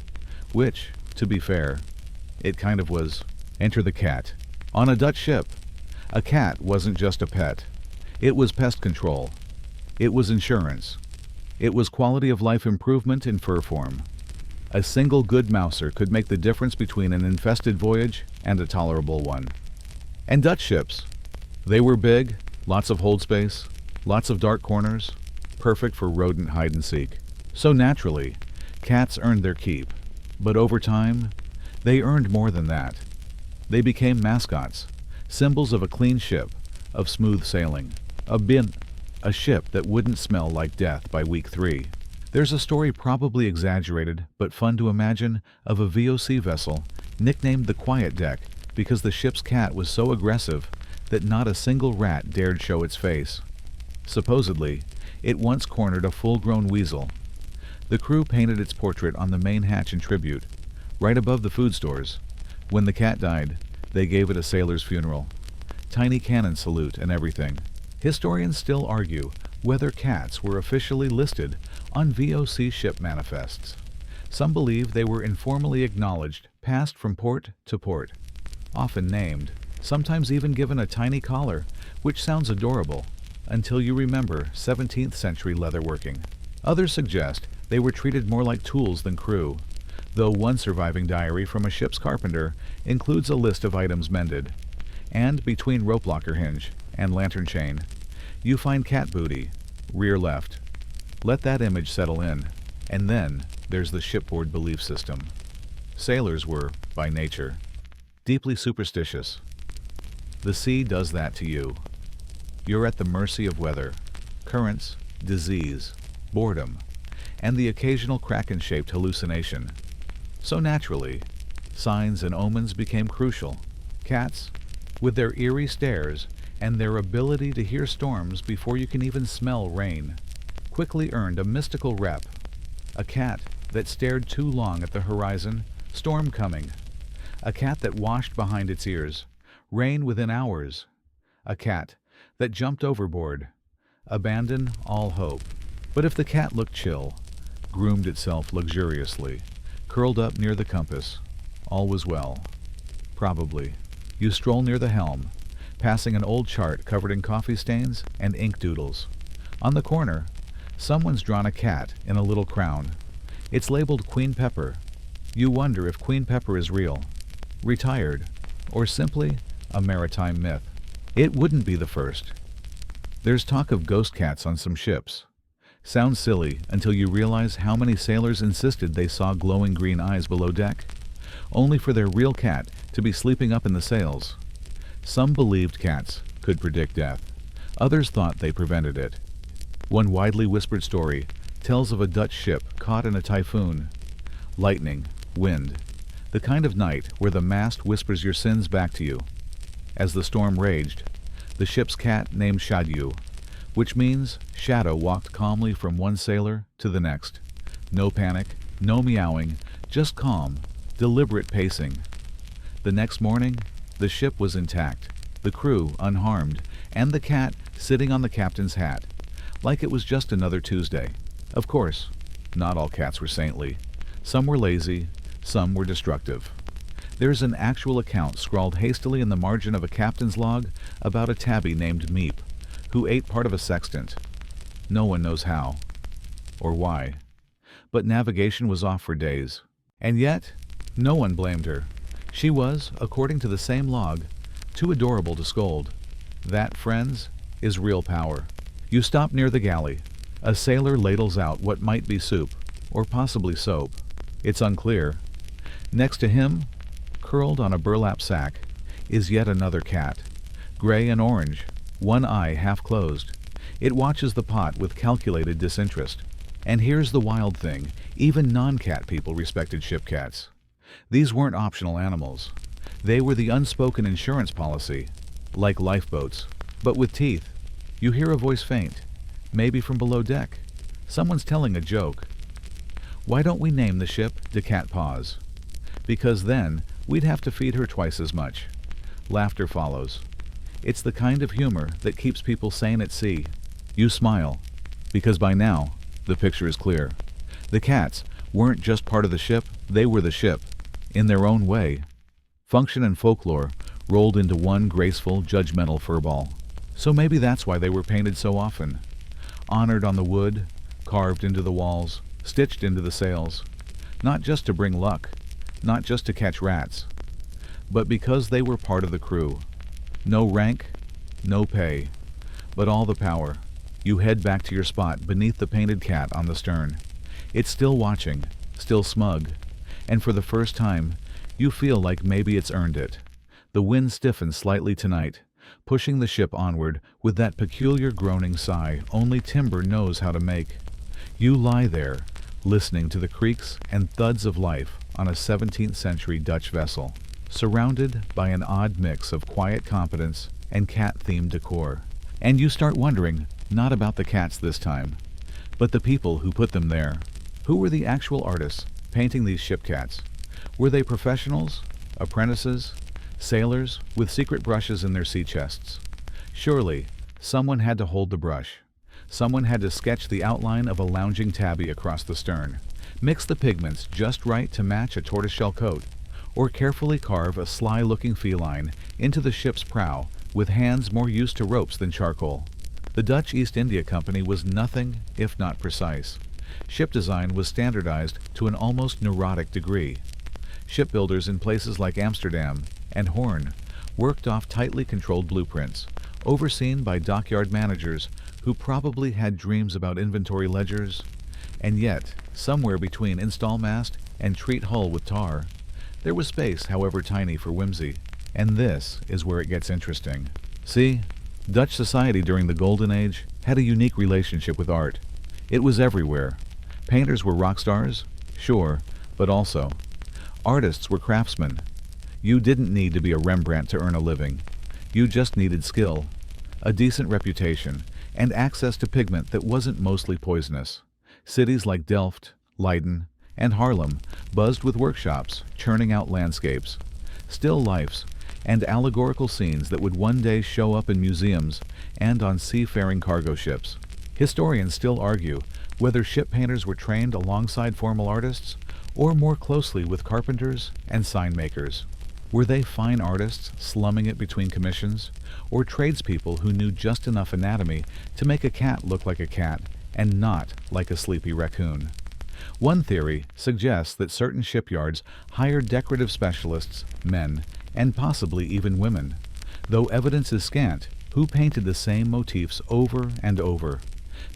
S1: which, to be fair, it kind of was. Enter the cat. On a Dutch ship, a cat wasn't just a pet. It was pest control. It was insurance. It was quality of life improvement in fur form. A single good mouser could make the difference between an infested voyage and a tolerable one. And Dutch ships, they were big, lots of hold space, lots of dark corners, perfect for rodent hide and seek. So naturally, cats earned their keep. But over time, they earned more than that. They became mascots, symbols of a clean ship, of smooth sailing, a ship that wouldn't smell like death by week 3. There's a story, probably exaggerated but fun to imagine, of a VOC vessel nicknamed the Quiet Deck because the ship's cat was so aggressive that not a single rat dared show its face. Supposedly, it once cornered a full-grown weasel. The crew painted its portrait on the main hatch in tribute, right above the food stores. When the cat died, they gave it a sailor's funeral. Tiny cannon salute and everything. Historians still argue whether cats were officially listed on VOC ship manifests. Some believe they were informally acknowledged, passed from port to port, often named, sometimes even given a tiny collar, which sounds adorable, until you remember 17th century leatherworking. Others suggest they were treated more like tools than crew, though one surviving diary from a ship's carpenter includes a list of items mended. And between rope locker hinge and lantern chain, you find cat booty, rear left. Let that image settle in. And then there's the shipboard belief system. Sailors were, by nature, deeply superstitious. The sea does that to you. You're at the mercy of weather, currents, disease, boredom, and the occasional kraken-shaped hallucination. So naturally, signs and omens became crucial. Cats, with their eerie stares and their ability to hear storms before you can even smell rain, quickly earned a mystical rep. A cat that stared too long at the horizon, storm coming. A cat that washed behind its ears, rain within hours. A cat that jumped overboard, abandon all hope. But if the cat looked chill, groomed itself luxuriously, curled up near the compass, all was well. Probably. You stroll near the helm, passing an old chart covered in coffee stains and ink doodles. On the corner, someone's drawn a cat in a little crown. It's labeled Queen Pepper. You wonder if Queen Pepper is real, retired, or simply a maritime myth. It wouldn't be the first. There's talk of ghost cats on some ships. Sounds silly until you realize how many sailors insisted they saw glowing green eyes below deck, only for their real cat to be sleeping up in the sails. Some believed cats could predict death. Others thought they prevented it. One widely whispered story tells of a Dutch ship caught in a typhoon. Lightning, wind, the kind of night where the mast whispers your sins back to you. As the storm raged, the ship's cat named Shadyu, which means Shadow, walked calmly from one sailor to the next. No panic, no meowing, just calm, deliberate pacing. The next morning, the ship was intact, the crew unharmed, and the cat sitting on the captain's hat, like it was just another Tuesday. Of course, not all cats were saintly. Some were lazy, Some were destructive. There's an actual account scrawled hastily in the margin of a captain's log about a tabby named Meep, who ate part of a sextant. No one knows how or why, but navigation was off for days. And yet, no one blamed her. She was, according to the same log, too adorable to scold. That, friends, is real power. You stop near the galley. A sailor ladles out what might be soup, or possibly soap. It's unclear. Next to him, curled on a burlap sack, is yet another cat, gray and orange, one eye half closed. It watches the pot with calculated disinterest. And here's the wild thing, even non-cat people respected ship cats. These weren't optional animals. They were the unspoken insurance policy, like lifeboats, but with teeth. You hear a voice faint, maybe from below deck. Someone's telling a joke. Why don't we name the ship De Cat Paws? Because then we'd have to feed her twice as much. Laughter follows. It's the kind of humor that keeps people sane at sea. You smile, because by now, the picture is clear. The cats weren't just part of the ship, they were the ship, in their own way. Function and folklore rolled into one graceful, judgmental furball. So maybe that's why they were painted so often. Honored on the wood, carved into the walls, stitched into the sails. Not just to bring luck, not just to catch rats, but because they were part of the crew. No rank, no pay, but all the power. You head back to your spot beneath the painted cat on the stern. It's still watching, still smug, and for the first time, you feel like maybe it's earned it. The wind stiffens slightly tonight, pushing the ship onward with that peculiar groaning sigh only timber knows how to make. You lie there, listening to the creaks and thuds of life on a 17th century Dutch vessel, surrounded by an odd mix of quiet competence and cat-themed decor. And you start wondering, not about the cats this time, but the people who put them there. Who were the actual artists painting these ship cats? Were they professionals, apprentices, sailors with secret brushes in their sea chests? Surely, someone had to hold the brush. Someone had to sketch the outline of a lounging tabby across the stern, mix the pigments just right to match a tortoiseshell coat, or carefully carve a sly-looking feline into the ship's prow with hands more used to ropes than charcoal. The Dutch East India Company was nothing if not precise. Ship design was standardized to an almost neurotic degree. Shipbuilders in places like Amsterdam and Hoorn worked off tightly controlled blueprints, overseen by dockyard managers who probably had dreams about inventory ledgers. And yet, somewhere between install mast and treat hull with tar, there was space, however tiny, for whimsy. And this is where it gets interesting. See, Dutch society during the Golden Age had a unique relationship with art. It was everywhere. Painters were rock stars, sure, but also artists were craftsmen. You didn't need to be a Rembrandt to earn a living. You just needed skill, a decent reputation, and access to pigment that wasn't mostly poisonous. Cities like Delft, Leiden, and Haarlem buzzed with workshops churning out landscapes, still lifes, and allegorical scenes that would one day show up in museums and on seafaring cargo ships. Historians still argue whether ship painters were trained alongside formal artists or more closely with carpenters and sign makers. Were they fine artists slumming it between commissions, or tradespeople who knew just enough anatomy to make a cat look like a cat and not like a sleepy raccoon? One theory suggests that certain shipyards hired decorative specialists, men, and possibly even women. Though evidence is scant, who painted the same motifs over and over,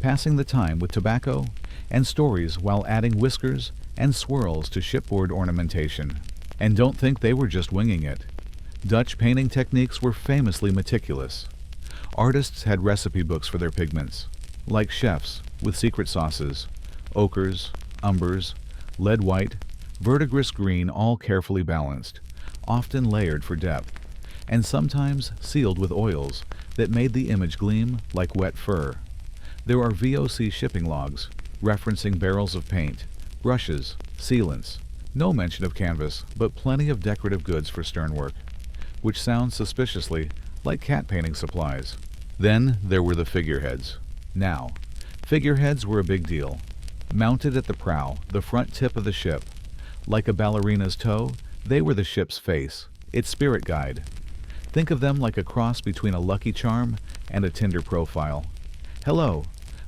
S1: passing the time with tobacco and stories while adding whiskers and swirls to shipboard ornamentation. And don't think they were just winging it. Dutch painting techniques were famously meticulous. Artists had recipe books for their pigments, like chefs with secret sauces, ochres, umbers, lead white, verdigris green, all carefully balanced, often layered for depth, and sometimes sealed with oils that made the image gleam like wet fur. There are VOC shipping logs referencing barrels of paint, brushes, sealants. No mention of canvas, but plenty of decorative goods for sternwork, which sounds suspiciously like cat painting supplies. Then there were the figureheads. Now, figureheads were a big deal. Mounted at the prow, the front tip of the ship, Like a ballerina's toe, they were the ship's face, its spirit guide. Think of them like a cross between a Lucky Charm and a Tinder profile. Hello,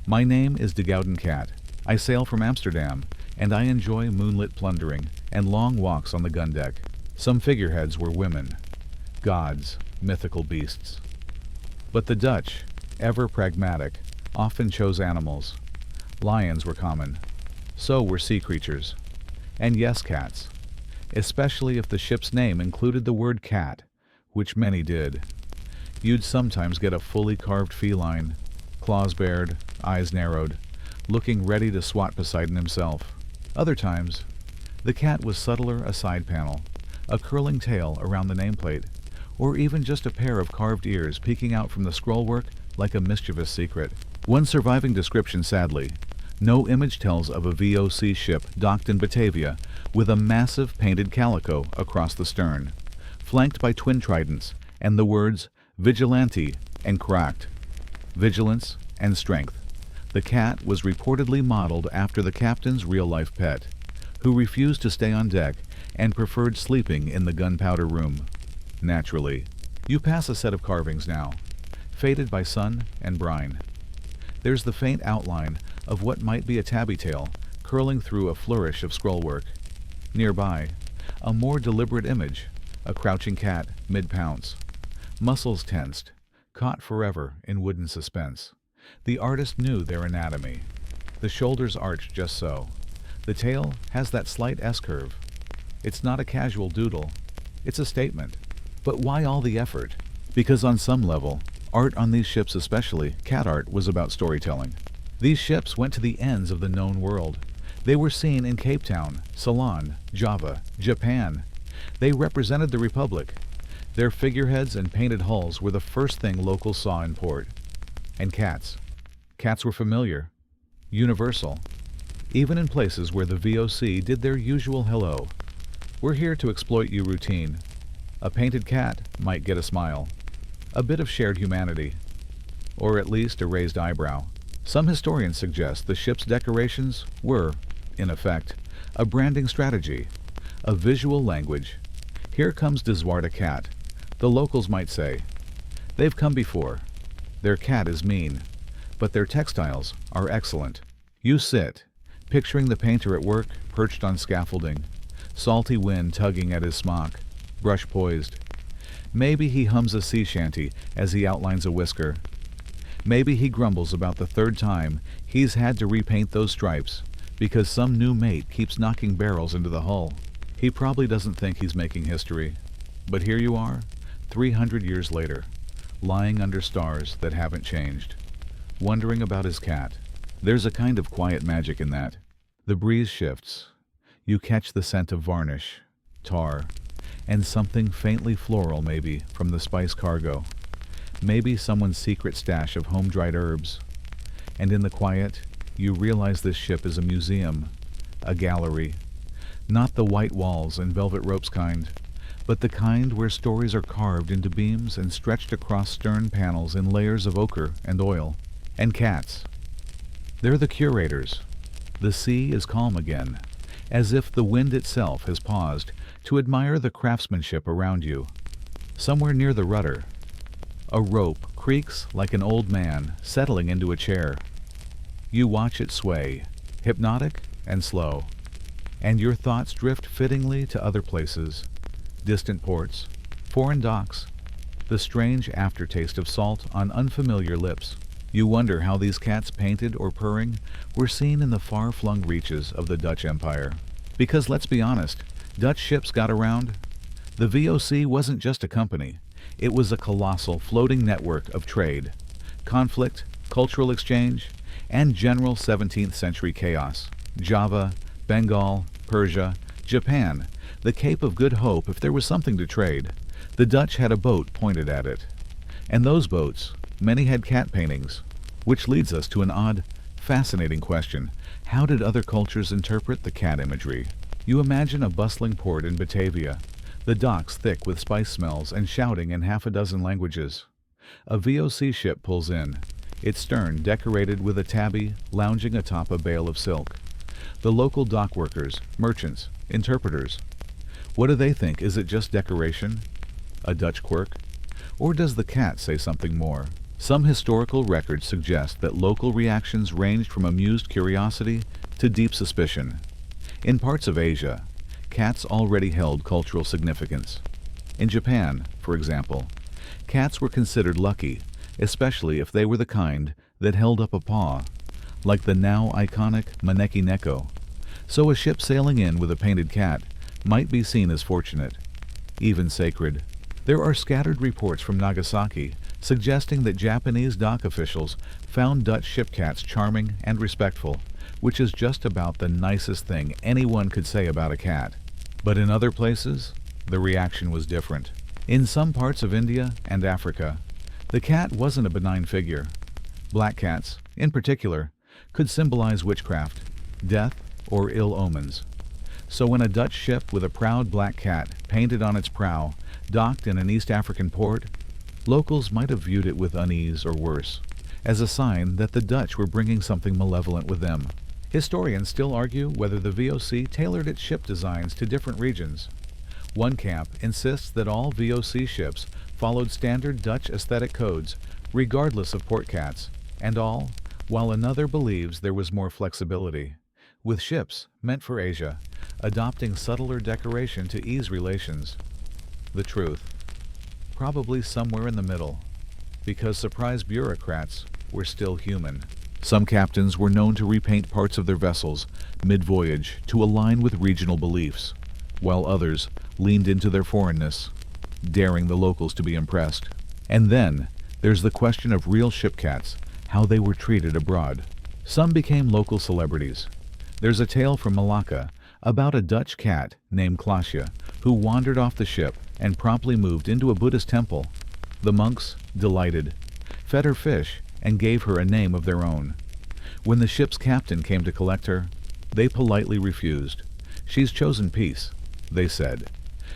S1: my name is De Gouden Cat. I sail from Amsterdam, and I enjoy moonlit plundering and long walks on the gun deck. Some figureheads were women, gods, mythical beasts. But the Dutch, ever pragmatic, often chose animals. Lions were common. So were sea creatures. And yes, cats. Especially if the ship's name included the word cat, which many did. You'd sometimes get a fully carved feline, claws bared, eyes narrowed, looking ready to swat Poseidon himself. Other times, the cat was subtler a side panel, a curling tail around the nameplate, or even just a pair of carved ears peeking out from the scrollwork like a mischievous secret. One surviving description, sadly, no image tells of a VOC ship docked in Batavia with a massive painted calico across the stern, flanked by twin tridents and the words Vigilante and Cracked. Vigilance and strength. The cat was reportedly modeled after the captain's real-life pet, who refused to stay on deck and preferred sleeping in the gunpowder room. Naturally, you pass a set of carvings now, faded by sun and brine. There's the faint outline of what might be a tabby tail curling through a flourish of scrollwork. Nearby, a more deliberate image, a crouching cat mid-pounce, muscles tensed, caught forever in wooden suspense. The artist knew their anatomy. The shoulders arch just so. The tail has that slight S-curve. It's not a casual doodle. It's a statement. But why all the effort? Because on some level, art on these ships, especially cat art, was about storytelling. These ships went to the ends of the known world. They were seen in Cape Town, Ceylon, Java, Japan. They represented the Republic. Their figureheads and painted hulls were the first thing locals saw in port. And cats. Cats were familiar, universal, even in places where the VOC did their usual hello. We're here to exploit you routine. A painted cat might get a smile, a bit of shared humanity, or at least a raised eyebrow. Some historians suggest the ship's decorations were, in effect, a branding strategy, a visual language. Here comes Dezwarda Cat, the locals might say. They've come before. Their cat is mean, but their textiles are excellent. You sit, picturing the painter at work, perched on scaffolding, salty wind tugging at his smock, brush poised. Maybe he hums a sea shanty as he outlines a whisker. Maybe he grumbles about the third time he's had to repaint those stripes because some new mate keeps knocking barrels into the hull. He probably doesn't think he's making history. But here you are, 300 years later, lying under stars that haven't changed, wondering about his cat. There's a kind of quiet magic in that. The breeze shifts. You catch the scent of varnish, tar, and something faintly floral maybe from the spice cargo. Maybe someone's secret stash of home-dried herbs. And in the quiet, you realize this ship is a museum, a gallery. Not the white walls and velvet ropes kind, but the kind where stories are carved into beams and stretched across stern panels in layers of ochre and oil. And cats. They're the curators. The sea is calm again, as if the wind itself has paused to admire the craftsmanship around you. Somewhere near the rudder, a rope creaks like an old man settling into a chair. You watch it sway, hypnotic and slow, and your thoughts drift fittingly to other places, distant ports, foreign docks, the strange aftertaste of salt on unfamiliar lips. You wonder how these cats painted or purring were seen in the far-flung reaches of the Dutch Empire. Because let's be honest, Dutch ships got around. The VOC wasn't just a company. It was a colossal floating network of trade, conflict, cultural exchange, and general 17th century chaos. Java, Bengal, Persia, Japan, the Cape of Good Hope if there was something to trade. The Dutch had a boat pointed at it. And those boats, many had cat paintings, which leads us to an odd, fascinating question. How did other cultures interpret the cat imagery? You imagine a bustling port in Batavia, the docks thick with spice smells and shouting in half a dozen languages. A VOC ship pulls in, its stern decorated with a tabby lounging atop a bale of silk. The local dock workers, merchants, interpreters. What do they think? Is it just decoration? A Dutch quirk? Or does the cat say something more? Some historical records suggest that local reactions ranged from amused curiosity to deep suspicion. In parts of Asia, cats already held cultural significance. In Japan, for example, cats were considered lucky, especially if they were the kind that held up a paw, like the now iconic Maneki Neko. So a ship sailing in with a painted cat might be seen as fortunate, even sacred. There are scattered reports from Nagasaki suggesting that Japanese dock officials found Dutch ship cats charming and respectful, which is just about the nicest thing anyone could say about a cat. But in other places, the reaction was different. In some parts of India and Africa, the cat wasn't a benign figure. Black cats, in particular, could symbolize witchcraft, death, or ill omens. So when a Dutch ship with a proud black cat painted on its prow docked in an East African port, locals might have viewed it with unease or worse, as a sign that the Dutch were bringing something malevolent with them. Historians still argue whether the VOC tailored its ship designs to different regions. One camp insists that all VOC ships followed standard Dutch aesthetic codes, regardless of port cats, and all, while another believes there was more flexibility, with ships meant for Asia adopting subtler decoration to ease relations. The truth, probably somewhere in the middle, because surprised bureaucrats were still human. Some captains were known to repaint parts of their vessels mid-voyage to align with regional beliefs, while others leaned into their foreignness, daring the locals to be impressed. And then there's the question of real ship cats, how they were treated abroad. Some became local celebrities. There's a tale from Malacca about a Dutch cat named Klaasje who wandered off the ship and promptly moved into a Buddhist temple. The monks, delighted, fed her fish and gave her a name of their own. When the ship's captain came to collect her, they politely refused. "She's chosen peace," they said,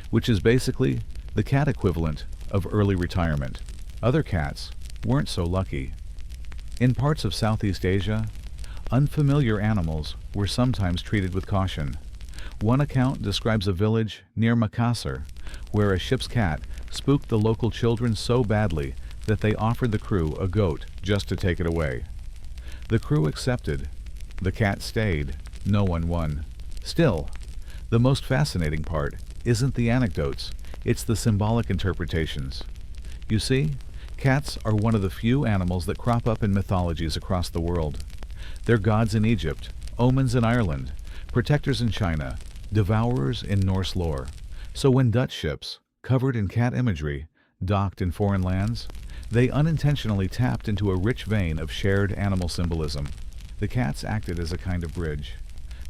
S1: which is basically the cat equivalent of early retirement. Other cats weren't so lucky. In parts of Southeast Asia, unfamiliar animals were sometimes treated with caution. One account describes a village near Makassar where a ship's cat spooked the local children so badly that they offered the crew a goat just to take it away. The crew accepted. The cat stayed. No one won. Still, the most fascinating part isn't the anecdotes, it's the symbolic interpretations. You see, cats are one of the few animals that crop up in mythologies across the world. They're gods in Egypt, omens in Ireland, protectors in China, devourers in Norse lore. So when Dutch ships, covered in cat imagery, docked in foreign lands, they unintentionally tapped into a rich vein of shared animal symbolism. The cats acted as a kind of bridge,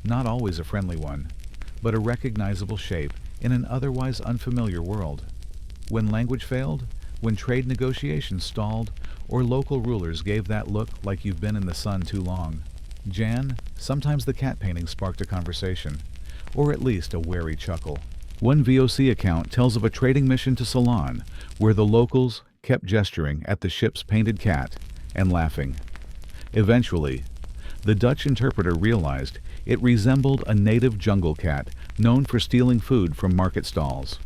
S1: not always a friendly one, but a recognizable shape in an otherwise unfamiliar world. When language failed, when trade negotiations stalled, or local rulers gave that look like you've been in the sun too long, Jan, sometimes the cat painting sparked a conversation, or at least a wary chuckle. One VOC account tells of a trading mission to Ceylon where the locals kept gesturing at the ship's painted cat and laughing. Eventually, the Dutch interpreter realized it resembled a native jungle cat known for stealing food from market stalls.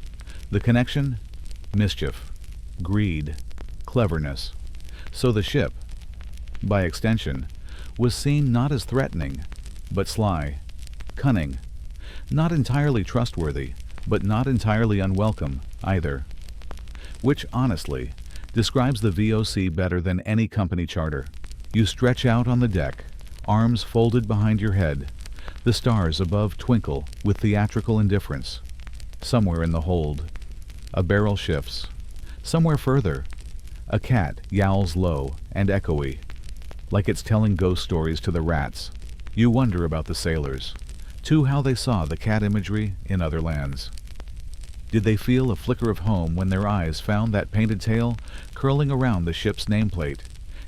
S1: The connection? Mischief, greed, cleverness. So the ship, by extension, was seen not as threatening, but sly, cunning, not entirely trustworthy, but not entirely unwelcome either. Which, honestly, describes the VOC better than any company charter. You stretch out on the deck, arms folded behind your head. The stars above twinkle with theatrical indifference. Somewhere in the hold, a barrel shifts. Somewhere further, a cat yowls low and echoey, like it's telling ghost stories to the rats. You wonder about the sailors, too, how they saw the cat imagery in other lands. Did they feel a flicker of home when their eyes found that painted tail curling around the ship's nameplate?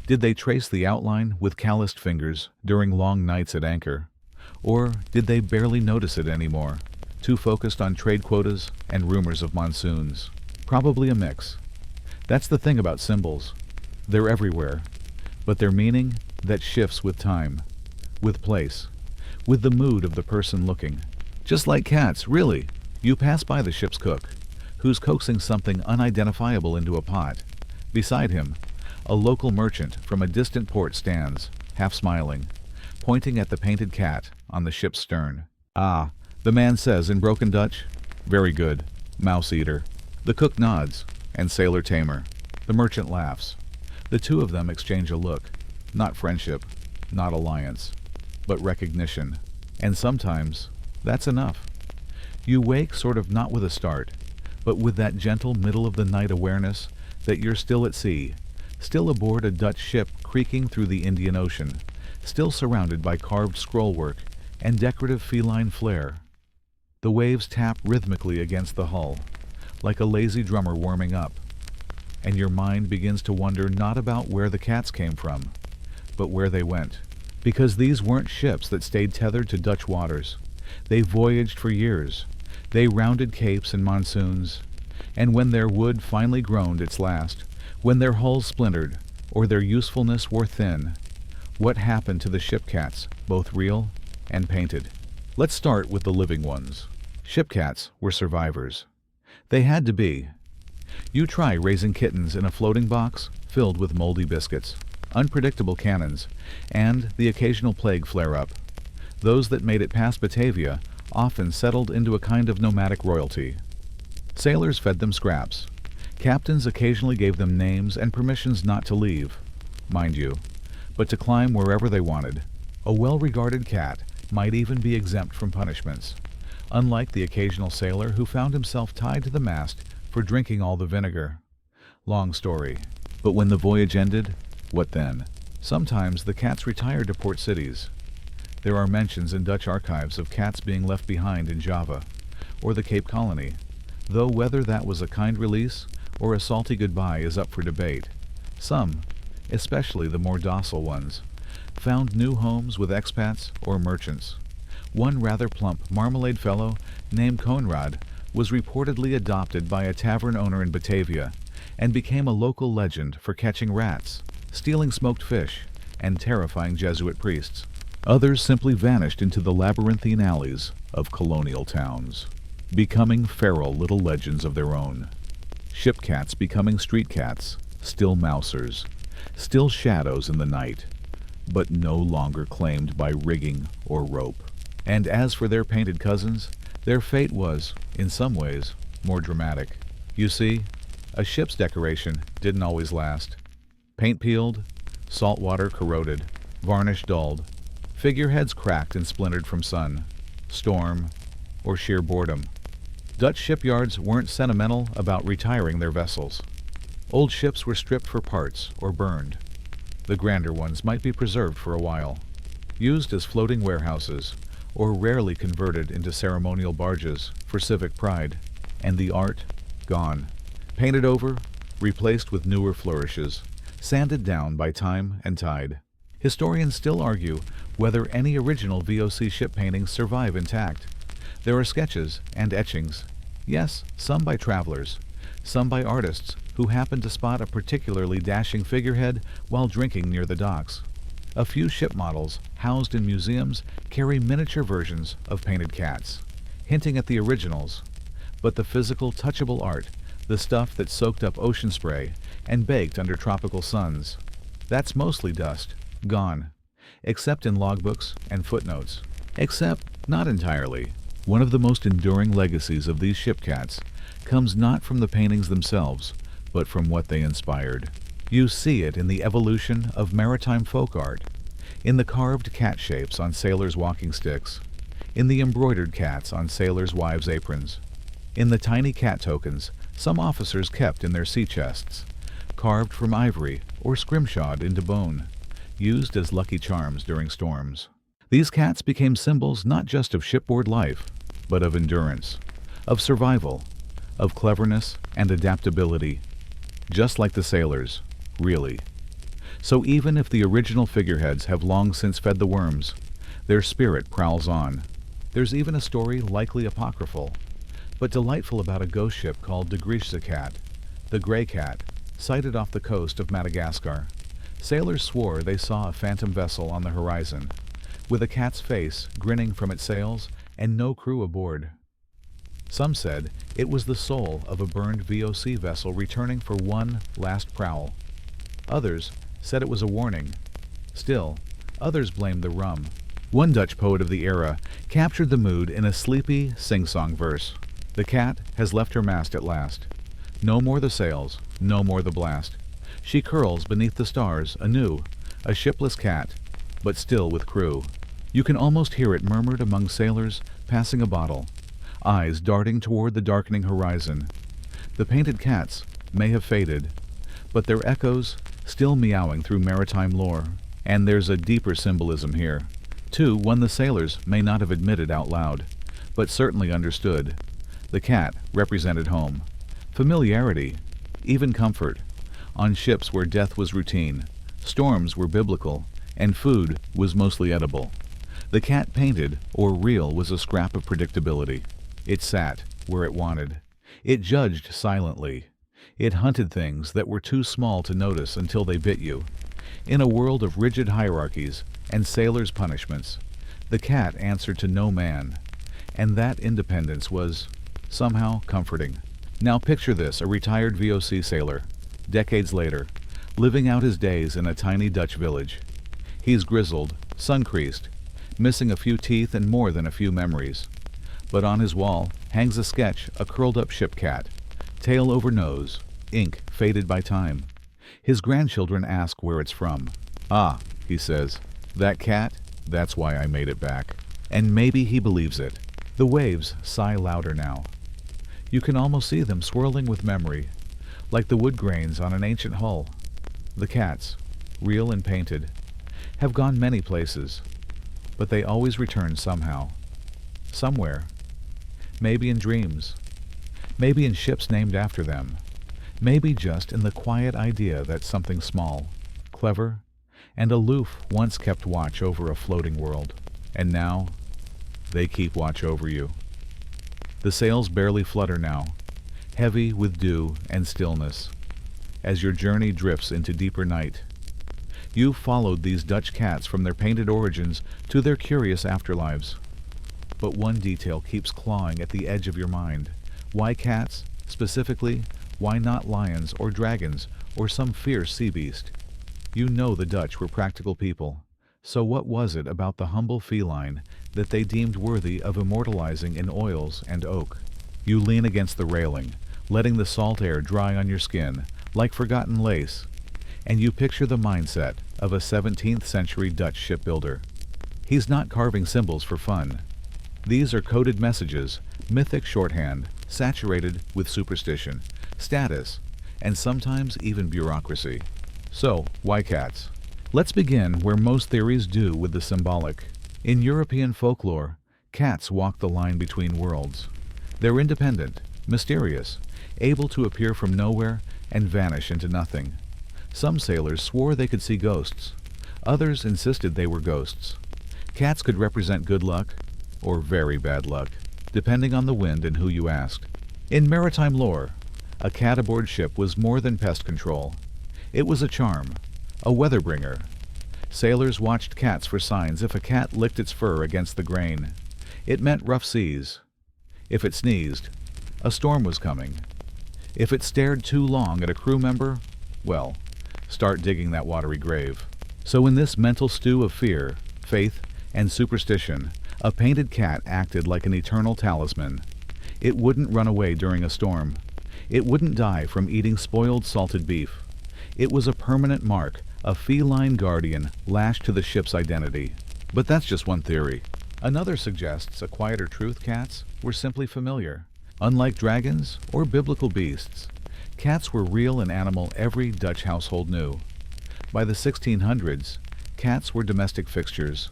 S1: Did they trace the outline with calloused fingers during long nights at anchor? Or did they barely notice it anymore, too focused on trade quotas and rumors of monsoons? Probably a mix. That's the thing about symbols. They're everywhere, but their meaning that shifts with time, with place, with the mood of the person looking. Just like cats, really. You pass by the ship's cook, who's coaxing something unidentifiable into a pot. Beside him, a local merchant from a distant port stands, half smiling, pointing at the painted cat on the ship's stern. "Ah," the man says in broken Dutch. "Very good. Mouse eater." The cook nods, and sailor tamer. The merchant laughs. The two of them exchange a look. Not friendship, not alliance, but recognition. And sometimes, that's enough. You wake sort of not with a start, but with that gentle middle-of-the-night awareness that you're still at sea, still aboard a Dutch ship creaking through the Indian Ocean, still surrounded by carved scrollwork and decorative feline flair. The waves tap rhythmically against the hull, like a lazy drummer warming up, and your mind begins to wonder not about where the cats came from, but where they went. Because these weren't ships that stayed tethered to Dutch waters. They voyaged for years. They rounded capes and monsoons, and when their wood finally groaned its last, when their hulls splintered, or their usefulness wore thin, what happened to the ship cats, both real and painted? Let's start with the living ones. Ship cats were survivors. They had to be. You try raising kittens in a floating box filled with moldy biscuits, unpredictable cannons, and the occasional plague flare-up. Those that made it past Batavia often settled into a kind of nomadic royalty. Sailors fed them scraps. Captains occasionally gave them names and permissions not to leave, mind you, but to climb wherever they wanted. A well-regarded cat might even be exempt from punishments, unlike the occasional sailor who found himself tied to the mast for drinking all the vinegar. Long story. But when the voyage ended, what then? Sometimes the cats retired to port cities. There are mentions in Dutch archives of cats being left behind in Java or the Cape Colony, though whether that was a kind release or a salty goodbye is up for debate. Some, especially the more docile ones, found new homes with expats or merchants. One rather plump marmalade fellow named Conrad was reportedly adopted by a tavern owner in Batavia and became a local legend for catching rats, stealing smoked fish, and terrifying Jesuit priests. Others simply vanished into the labyrinthine alleys of colonial towns, becoming feral little legends of their own. Ship cats becoming street cats, still mousers, still shadows in the night, but no longer claimed by rigging or rope. And as for their painted cousins, their fate was, in some ways, more dramatic. You see, a ship's decoration didn't always last. Paint peeled, salt water corroded, varnish dulled, figureheads cracked and splintered from sun, storm, or sheer boredom. Dutch shipyards weren't sentimental about retiring their vessels. Old ships were stripped for parts or burned. The grander ones might be preserved for a while, used as floating warehouses, or rarely converted into ceremonial barges for civic pride, and the art gone. Painted over, replaced with newer flourishes, sanded down by time and tide. Historians still argue whether any original VOC ship paintings survive intact. There are sketches and etchings, yes, some by travelers, some by artists who happened to spot a particularly dashing figurehead while drinking near the docks. A few ship models housed in museums carry miniature versions of painted cats, hinting at the originals, but the physical, touchable art, the stuff that soaked up ocean spray and baked under tropical suns, that's mostly dust, gone, except in logbooks and footnotes. Except, not entirely. One of the most enduring legacies of these ship cats comes not from the paintings themselves, but from what they inspired. You see it in the evolution of maritime folk art, in the carved cat shapes on sailors' walking sticks, in the embroidered cats on sailors' wives' aprons, in the tiny cat tokens some officers kept in their sea chests, carved from ivory or scrimshawed into bone, used as lucky charms during storms. These cats became symbols not just of shipboard life, but of endurance, of survival, of cleverness and adaptability, just like the sailors, really. So even if the original figureheads have long since fed the worms, their spirit prowls on. There's even a story likely apocryphal, but delightful about a ghost ship called De Griekse Cat, the Grey Cat, sighted off the coast of Madagascar. Sailors swore they saw a phantom vessel on the horizon, with a cat's face grinning from its sails and no crew aboard. Some said it was the soul of a burned VOC vessel returning for one last prowl. Others said it was a warning. Still, others blamed the rum. One Dutch poet of the era captured the mood in a sleepy sing-song verse. The cat has left her mast at last. No more the sails, no more the blast. She curls beneath the stars anew, a shipless cat, but still with crew. You can almost hear it murmured among sailors passing a bottle, eyes darting toward the darkening horizon. The painted cats may have faded, but their echoes still meowing through maritime lore. And there's a deeper symbolism here, too, one the sailors may not have admitted out loud, but certainly understood. The cat represented home, familiarity, even comfort. On ships where death was routine, storms were biblical, and food was mostly edible. The cat painted or real was a scrap of predictability. It sat where it wanted. It judged silently. It hunted things that were too small to notice until they bit you. In a world of rigid hierarchies and sailors' punishments, the cat answered to no man, and that independence was, somehow, comforting. Now picture this, a retired VOC sailor, decades later, living out his days in a tiny Dutch village. He's grizzled, sun-creased, missing a few teeth and more than a few memories. But on his wall hangs a sketch, a curled-up ship cat, tail over nose, ink faded by time. His grandchildren ask where it's from. "Ah," he says, "that cat, that's why I made it back." And maybe he believes it. The waves sigh louder now. You can almost see them swirling with memory, like the wood grains on an ancient hull. The cats, real and painted, have gone many places, but they always return somehow. Somewhere. Maybe in dreams. Maybe in ships named after them. Maybe just in the quiet idea that something small, clever, and aloof once kept watch over a floating world. And now, they keep watch over you. The sails barely flutter now, heavy with dew and stillness, as your journey drifts into deeper night. You've followed these Dutch cats from their painted origins to their curious afterlives. But one detail keeps clawing at the edge of your mind. Why cats, specifically? Why not lions or dragons or some fierce sea beast? You know the Dutch were practical people. So what was it about the humble feline that they deemed worthy of immortalizing in oils and oak? You lean against the railing, letting the salt air dry on your skin like forgotten lace, and you picture the mindset of a 17th century Dutch shipbuilder. He's not carving symbols for fun. These are coded messages, mythic shorthand, saturated with superstition, status, and sometimes even bureaucracy. So, why cats? Let's begin where most theories do, with the symbolic. In European folklore, cats walk the line between worlds. They're independent, mysterious, able to appear from nowhere and vanish into nothing. Some sailors swore they could see ghosts. Others insisted they were ghosts. Cats could represent good luck or very bad luck, depending on the wind and who you asked. In maritime lore, a cat aboard ship was more than pest control. It was a charm, a weather bringer. Sailors watched cats for signs. If a cat licked its fur against the grain, it meant rough seas. If it sneezed, a storm was coming. If it stared too long at a crew member, well, start digging that watery grave. So in this mental stew of fear, faith, and superstition, a painted cat acted like an eternal talisman. It wouldn't run away during a storm. It wouldn't die from eating spoiled salted beef. It was a permanent mark, a feline guardian lashed to the ship's identity. But that's just one theory. Another suggests a quieter truth: cats were simply familiar. Unlike dragons or biblical beasts, cats were real, an animal every Dutch household knew. By the 1600s, cats were domestic fixtures.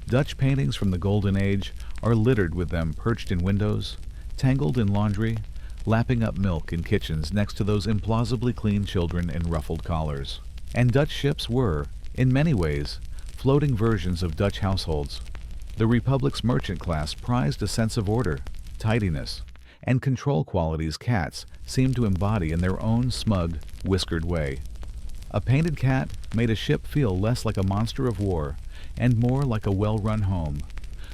S1: Dutch paintings from the Golden Age are littered with them, perched in windows, tangled in laundry, lapping up milk in kitchens next to those implausibly clean children in ruffled collars. And Dutch ships were, in many ways, floating versions of Dutch households. The Republic's merchant class prized a sense of order, tidiness, and control qualities cats seemed to embody in their own smug, whiskered way. A painted cat made a ship feel less like a monster of war and more like a well-run home.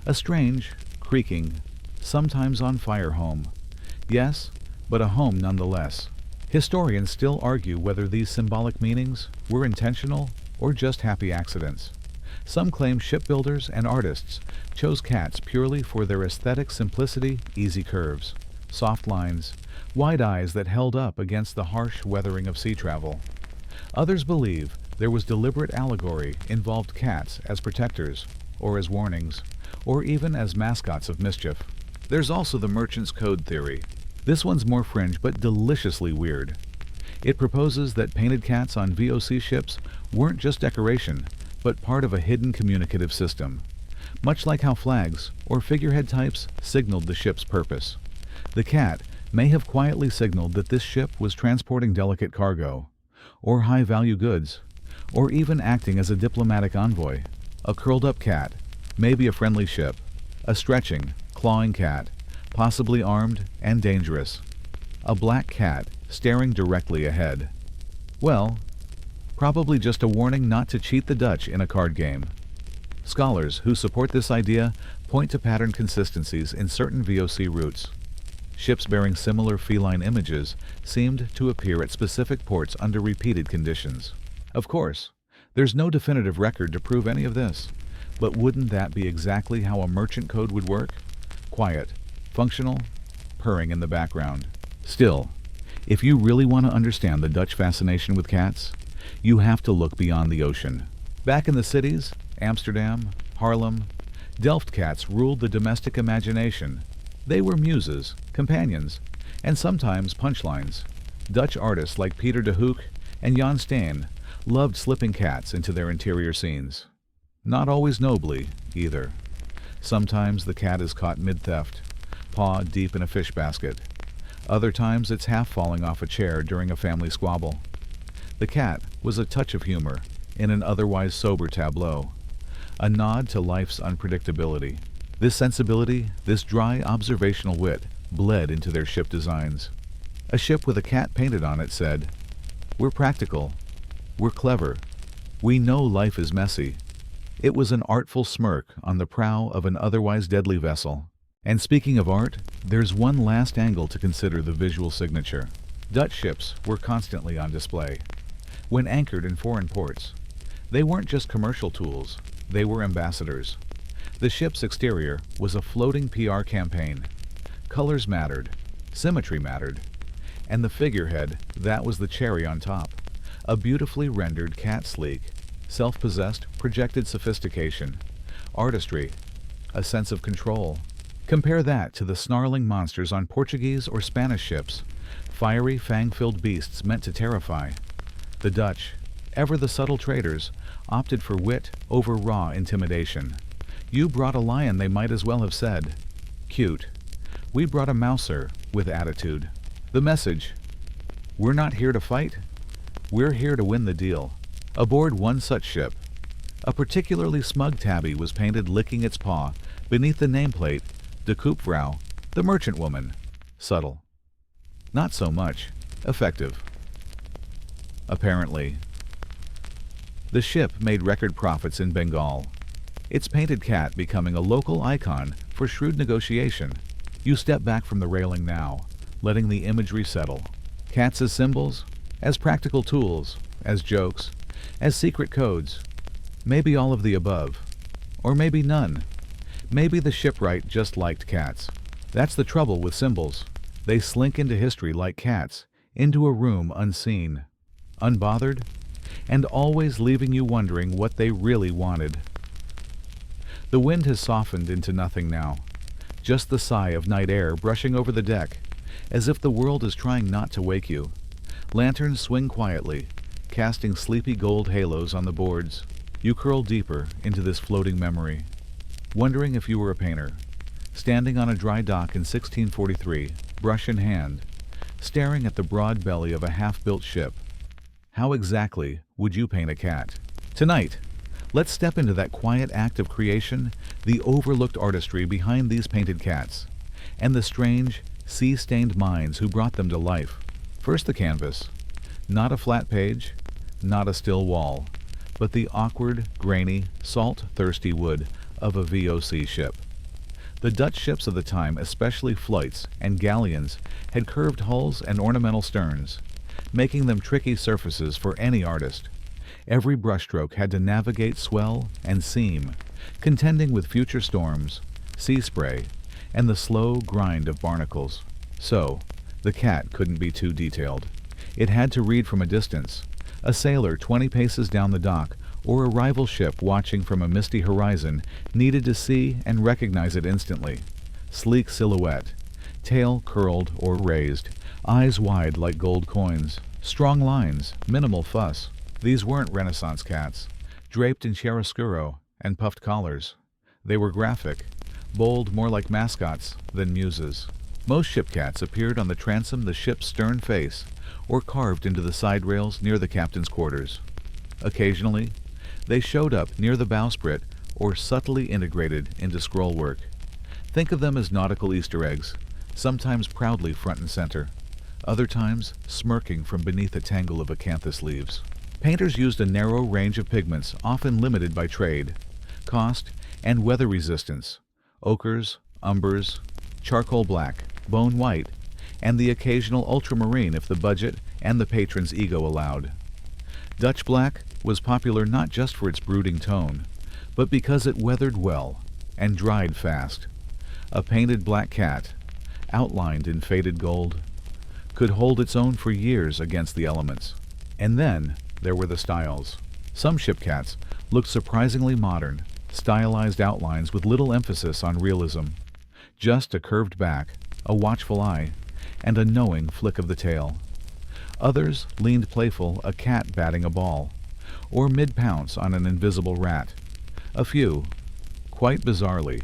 S1: A strange, creaking, sometimes on fire home. Yes, but a home nonetheless. Historians still argue whether these symbolic meanings were intentional or just happy accidents. Some claim shipbuilders and artists chose cats purely for their aesthetic simplicity, easy curves, soft lines, wide eyes that held up against the harsh weathering of sea travel. Others believe there was deliberate allegory involved cats as protectors, or as warnings, or even as mascots of mischief. There's also the Merchant's Code theory. This one's more fringe but deliciously weird. It proposes that painted cats on VOC ships weren't just decoration, but part of a hidden communicative system, much like how flags or figurehead types signaled the ship's purpose. The cat may have quietly signaled that this ship was transporting delicate cargo, or high-value goods, or even acting as a diplomatic envoy. A curled-up cat, maybe a friendly ship, a stretching, clawing cat, possibly armed and dangerous. A black cat staring directly ahead. Well, probably just a warning not to cheat the Dutch in a card game. Scholars who support this idea point to pattern consistencies in certain VOC routes. Ships bearing similar feline images seemed to appear at specific ports under repeated conditions. Of course, there's no definitive record to prove any of this, but wouldn't that be exactly how a merchant code would work? Quiet, functional, purring in the background. Still, if you really want to understand the Dutch fascination with cats, you have to look beyond the ocean. Back in the cities, Amsterdam, Haarlem, Delft cats ruled the domestic imagination. They were muses, companions, and sometimes punchlines. Dutch artists like Peter de Hoek and Jan Steen loved slipping cats into their interior scenes. Not always nobly, either. Sometimes the cat is caught mid-theft, paw deep in a fish basket. Other times it's half falling off a chair during a family squabble. The cat was a touch of humor in an otherwise sober tableau, a nod to life's unpredictability. This sensibility, this dry observational wit, bled into their ship designs. A ship with a cat painted on it said, "We're practical. We're clever. We know life is messy." It was an artful smirk on the prow of an otherwise deadly vessel. And speaking of art, there's one last angle to consider the visual signature. Dutch ships were constantly on display. When anchored in foreign ports, they weren't just commercial tools, they were ambassadors. The ship's exterior was a floating PR campaign. Colors mattered, symmetry mattered, and the figurehead, that was the cherry on top. A beautifully rendered cat sleek, self-possessed, projected sophistication, artistry, a sense of control. Compare that to the snarling monsters on Portuguese or Spanish ships, fiery, fang-filled beasts meant to terrify. The Dutch, ever the subtle traders, opted for wit over raw intimidation. "You brought a lion," they might as well have said. Cute. "We brought a mouser," with attitude. The message: we're not here to fight, we're here to win the deal. Aboard one such ship, a particularly smug tabby was painted licking its paw beneath the nameplate, De Koopvrouw, the merchant woman. Subtle. Not so much. Effective. Apparently. The ship made record profits in Bengal, its painted cat becoming a local icon for shrewd negotiation. You step back from the railing now, letting the imagery settle. Cats as symbols, as practical tools, as jokes, as secret codes. Maybe all of the above. Or maybe none. Maybe the shipwright just liked cats. That's the trouble with symbols. They slink into history like cats, into a room unseen, unbothered, and always leaving you wondering what they really wanted. The wind has softened into nothing now, just the sigh of night air brushing over the deck, as if the world is trying not to wake you. Lanterns swing quietly, casting sleepy gold halos on the boards. You curl deeper into this floating memory, wondering if you were a painter, standing on a dry dock in 1643, brush in hand, staring at the broad belly of a half-built ship. How exactly would you paint a cat? Tonight, let's step into that quiet act of creation, the overlooked artistry behind these painted cats, and the strange, sea-stained minds who brought them to life. First the canvas. Not a flat page, not a still wall, but the awkward, grainy, salt-thirsty wood of a VOC ship. The Dutch ships of the time, especially flights and galleons, had curved hulls and ornamental sterns, making them tricky surfaces for any artist. Every brushstroke had to navigate swell and seam, contending with future storms, sea spray, and the slow grind of barnacles. So, the cat couldn't be too detailed. It had to read from a distance, a sailor 20 paces down the dock, or a rival ship watching from a misty horizon needed to see and recognize it instantly. Sleek silhouette, tail curled or raised, eyes wide like gold coins, strong lines, minimal fuss. These weren't Renaissance cats, draped in chiaroscuro and puffed collars. They were graphic, bold more like mascots than muses. Most ship cats appeared on the transom, the ship's stern face, or carved into the side rails near the captain's quarters. Occasionally, they showed up near the bowsprit or subtly integrated into scrollwork. Think of them as nautical Easter eggs, sometimes proudly front and center, other times smirking from beneath a tangle of acanthus leaves. Painters used a narrow range of pigments, often limited by trade, cost, and weather resistance: ochres, umbers, charcoal black, bone white, and the occasional ultramarine if the budget and the patron's ego allowed. Dutch black was popular not just for its brooding tone, but because it weathered well and dried fast. A painted black cat, outlined in faded gold, could hold its own for years against the elements. And then there were the styles. Some ship cats looked surprisingly modern, stylized outlines with little emphasis on realism. Just a curved back, a watchful eye, and a knowing flick of the tail. Others leaned playful, a cat batting a ball, or mid-pounce on an invisible rat. A few, quite bizarrely,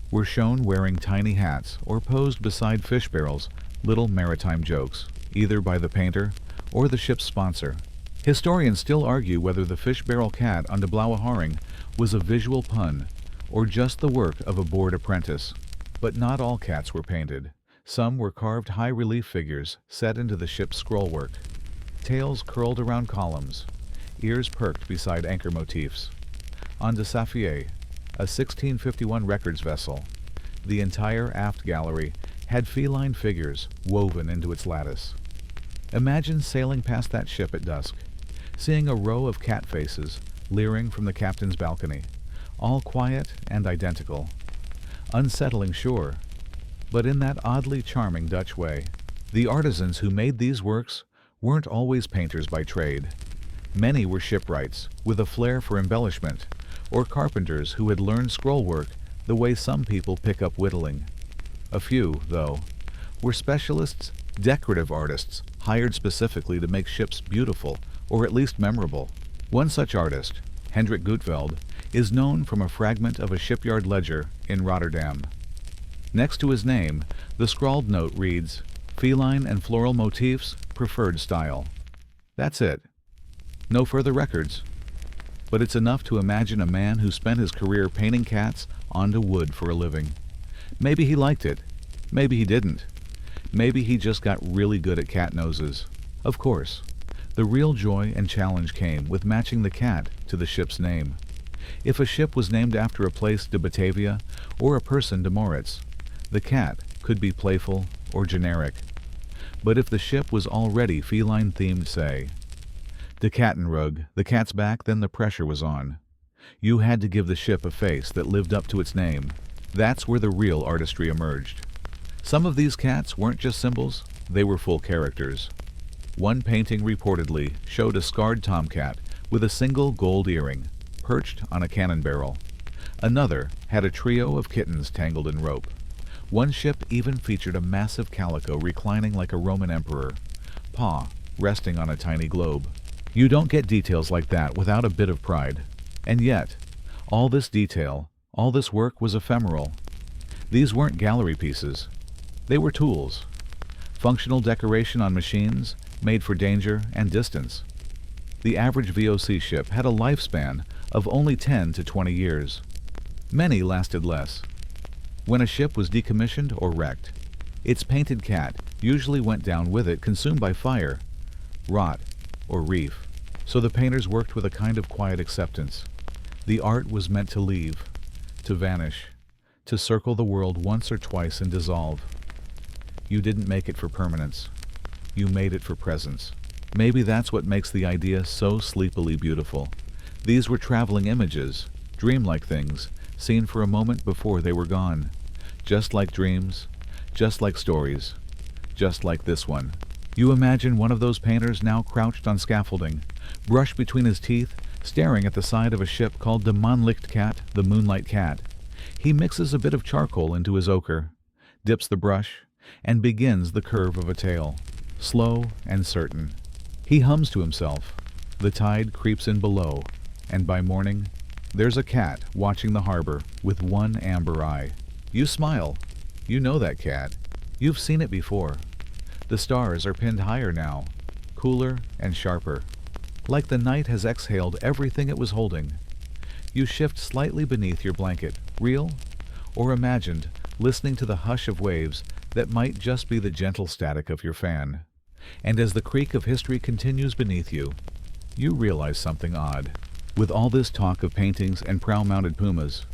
S1: were shown wearing tiny hats or posed beside fish barrels, little maritime jokes, either by the painter or the ship's sponsor. Historians still argue whether the fish barrel cat on De Blauwe Haring was a visual pun or just the work of a bored apprentice. But not all cats were painted. Some were carved high-relief figures set into the ship's scrollwork. Tails curled around columns, ears perked beside anchor motifs. On De Safié, a 1651 records vessel, the entire aft gallery had feline figures woven into its lattice. Imagine sailing past that ship at dusk, seeing a row of cat faces leering from the captain's balcony, all quiet and identical. Unsettling, sure, but in that oddly charming Dutch way. The artisans who made these works weren't always painters by trade. Many were shipwrights with a flair for embellishment, or carpenters who had learned scrollwork the way some people pick up whittling. A few, though, were specialists, decorative artists, hired specifically to make ships beautiful, or at least memorable. One such artist, Hendrik Gutveld, is known from a fragment of a shipyard ledger in Rotterdam. Next to his name, the scrawled note reads, "Feline and floral motifs, preferred style." That's it. No further records. But it's enough to imagine a man who spent his career painting cats onto wood for a living. Maybe he liked it. Maybe he didn't. Maybe he just got really good at cat noses. Of course, the real joy and challenge came with matching the cat to the ship's name. If a ship was named after a place de Batavia or a person de Moritz, the cat could be playful or generic. But if the ship was already feline-themed, say, De Kattenrug, the cat's back, then the pressure was on. You had to give the ship a face that lived up to its name. That's where the real artistry emerged. Some of these cats weren't just symbols, they were full characters. One painting reportedly showed a scarred tomcat with a single gold earring, perched on a cannon barrel. Another had a trio of kittens tangled in rope. One ship even featured a massive calico reclining like a Roman emperor, paw resting on a tiny globe. You don't get details like that without a bit of pride. And yet, all this detail, all this work was ephemeral. These weren't gallery pieces. They were tools. Functional decoration on machines made for danger and distance. The average VOC ship had a lifespan of only 10 to 20 years. Many lasted less. When a ship was decommissioned or wrecked, its painted cat usually went down with it, consumed by fire, rot, or reef. So the painters worked with a kind of quiet acceptance. The art was meant to leave, to vanish, to circle the world once or twice and dissolve. You didn't make it for permanence. You made it for presence. Maybe that's what makes the idea so sleepily beautiful. These were traveling images, dreamlike things, seen for a moment before they were gone. Just like dreams, just like stories, just like this one. You imagine one of those painters now crouched on scaffolding, brush between his teeth, staring at the side of a ship called the Mannlichtkat, the Moonlight Cat. He mixes a bit of charcoal into his ochre, dips the brush, and begins the curve of a tale, slow and certain. He hums to himself. The tide creeps in below, and by morning, there's a cat watching the harbor with one amber eye. You smile. You know that cat. You've seen it before. The stars are pinned higher now, cooler and sharper, like the night has exhaled everything it was holding. You shift slightly beneath your blanket, real or imagined, listening to the hush of waves that might just be the gentle static of your fan. And as the creak of history continues beneath you, you realize something odd. With all this talk of paintings and prow-mounted pumas,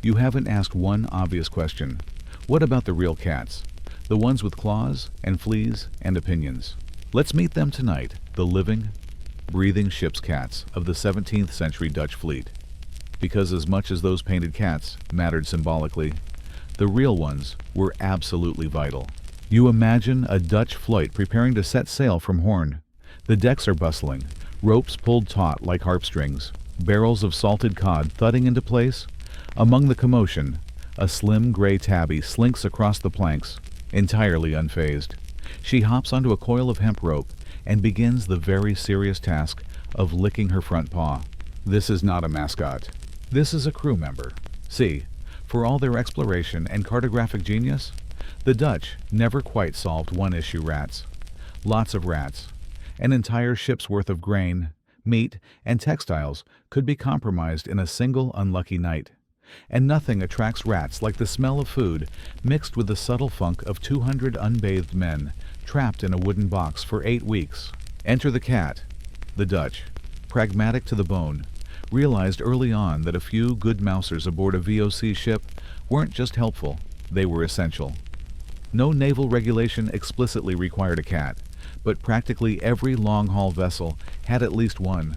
S1: you haven't asked one obvious question. What about the real cats? The ones with claws and fleas and opinions. Let's meet them tonight, the living, breathing ship's cats of the 17th century Dutch fleet. Because as much as those painted cats mattered symbolically, the real ones were absolutely vital. You imagine a Dutch fleet preparing to set sail from Hoorn. The decks are bustling, ropes pulled taut like harp strings, barrels of salted cod thudding into place. Among the commotion, a slim gray tabby slinks across the planks, entirely unfazed. She hops onto a coil of hemp rope and begins the very serious task of licking her front paw. This is not a mascot. This is a crew member. See, for all their exploration and cartographic genius, the Dutch never quite solved one-issue rats. Lots of rats. An entire ship's worth of grain, meat, and textiles could be compromised in a single unlucky night. And nothing attracts rats like the smell of food mixed with the subtle funk of 200 unbathed men trapped in a wooden box for 8 weeks. Enter the cat. The Dutch, pragmatic to the bone, realized early on that a few good mousers aboard a VOC ship weren't just helpful, they were essential. No naval regulation explicitly required a cat, but practically every long-haul vessel had at least one.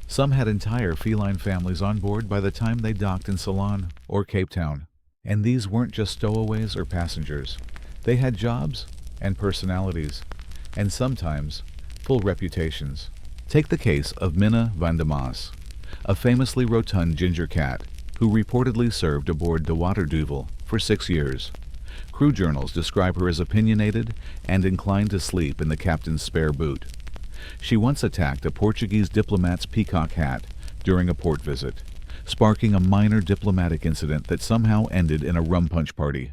S1: Some had entire feline families on board by the time they docked in Ceylon or Cape Town. And these weren't just stowaways or passengers. They had jobs and personalities, and sometimes full reputations. Take the case of Minna van der Maas, a famously rotund ginger cat who reportedly served aboard the Waterduvel for 6 years. Crew journals describe her as opinionated and inclined to sleep in the captain's spare boot. She once attacked a Portuguese diplomat's peacock hat during a port visit, sparking a minor diplomatic incident that somehow ended in a rum punch party.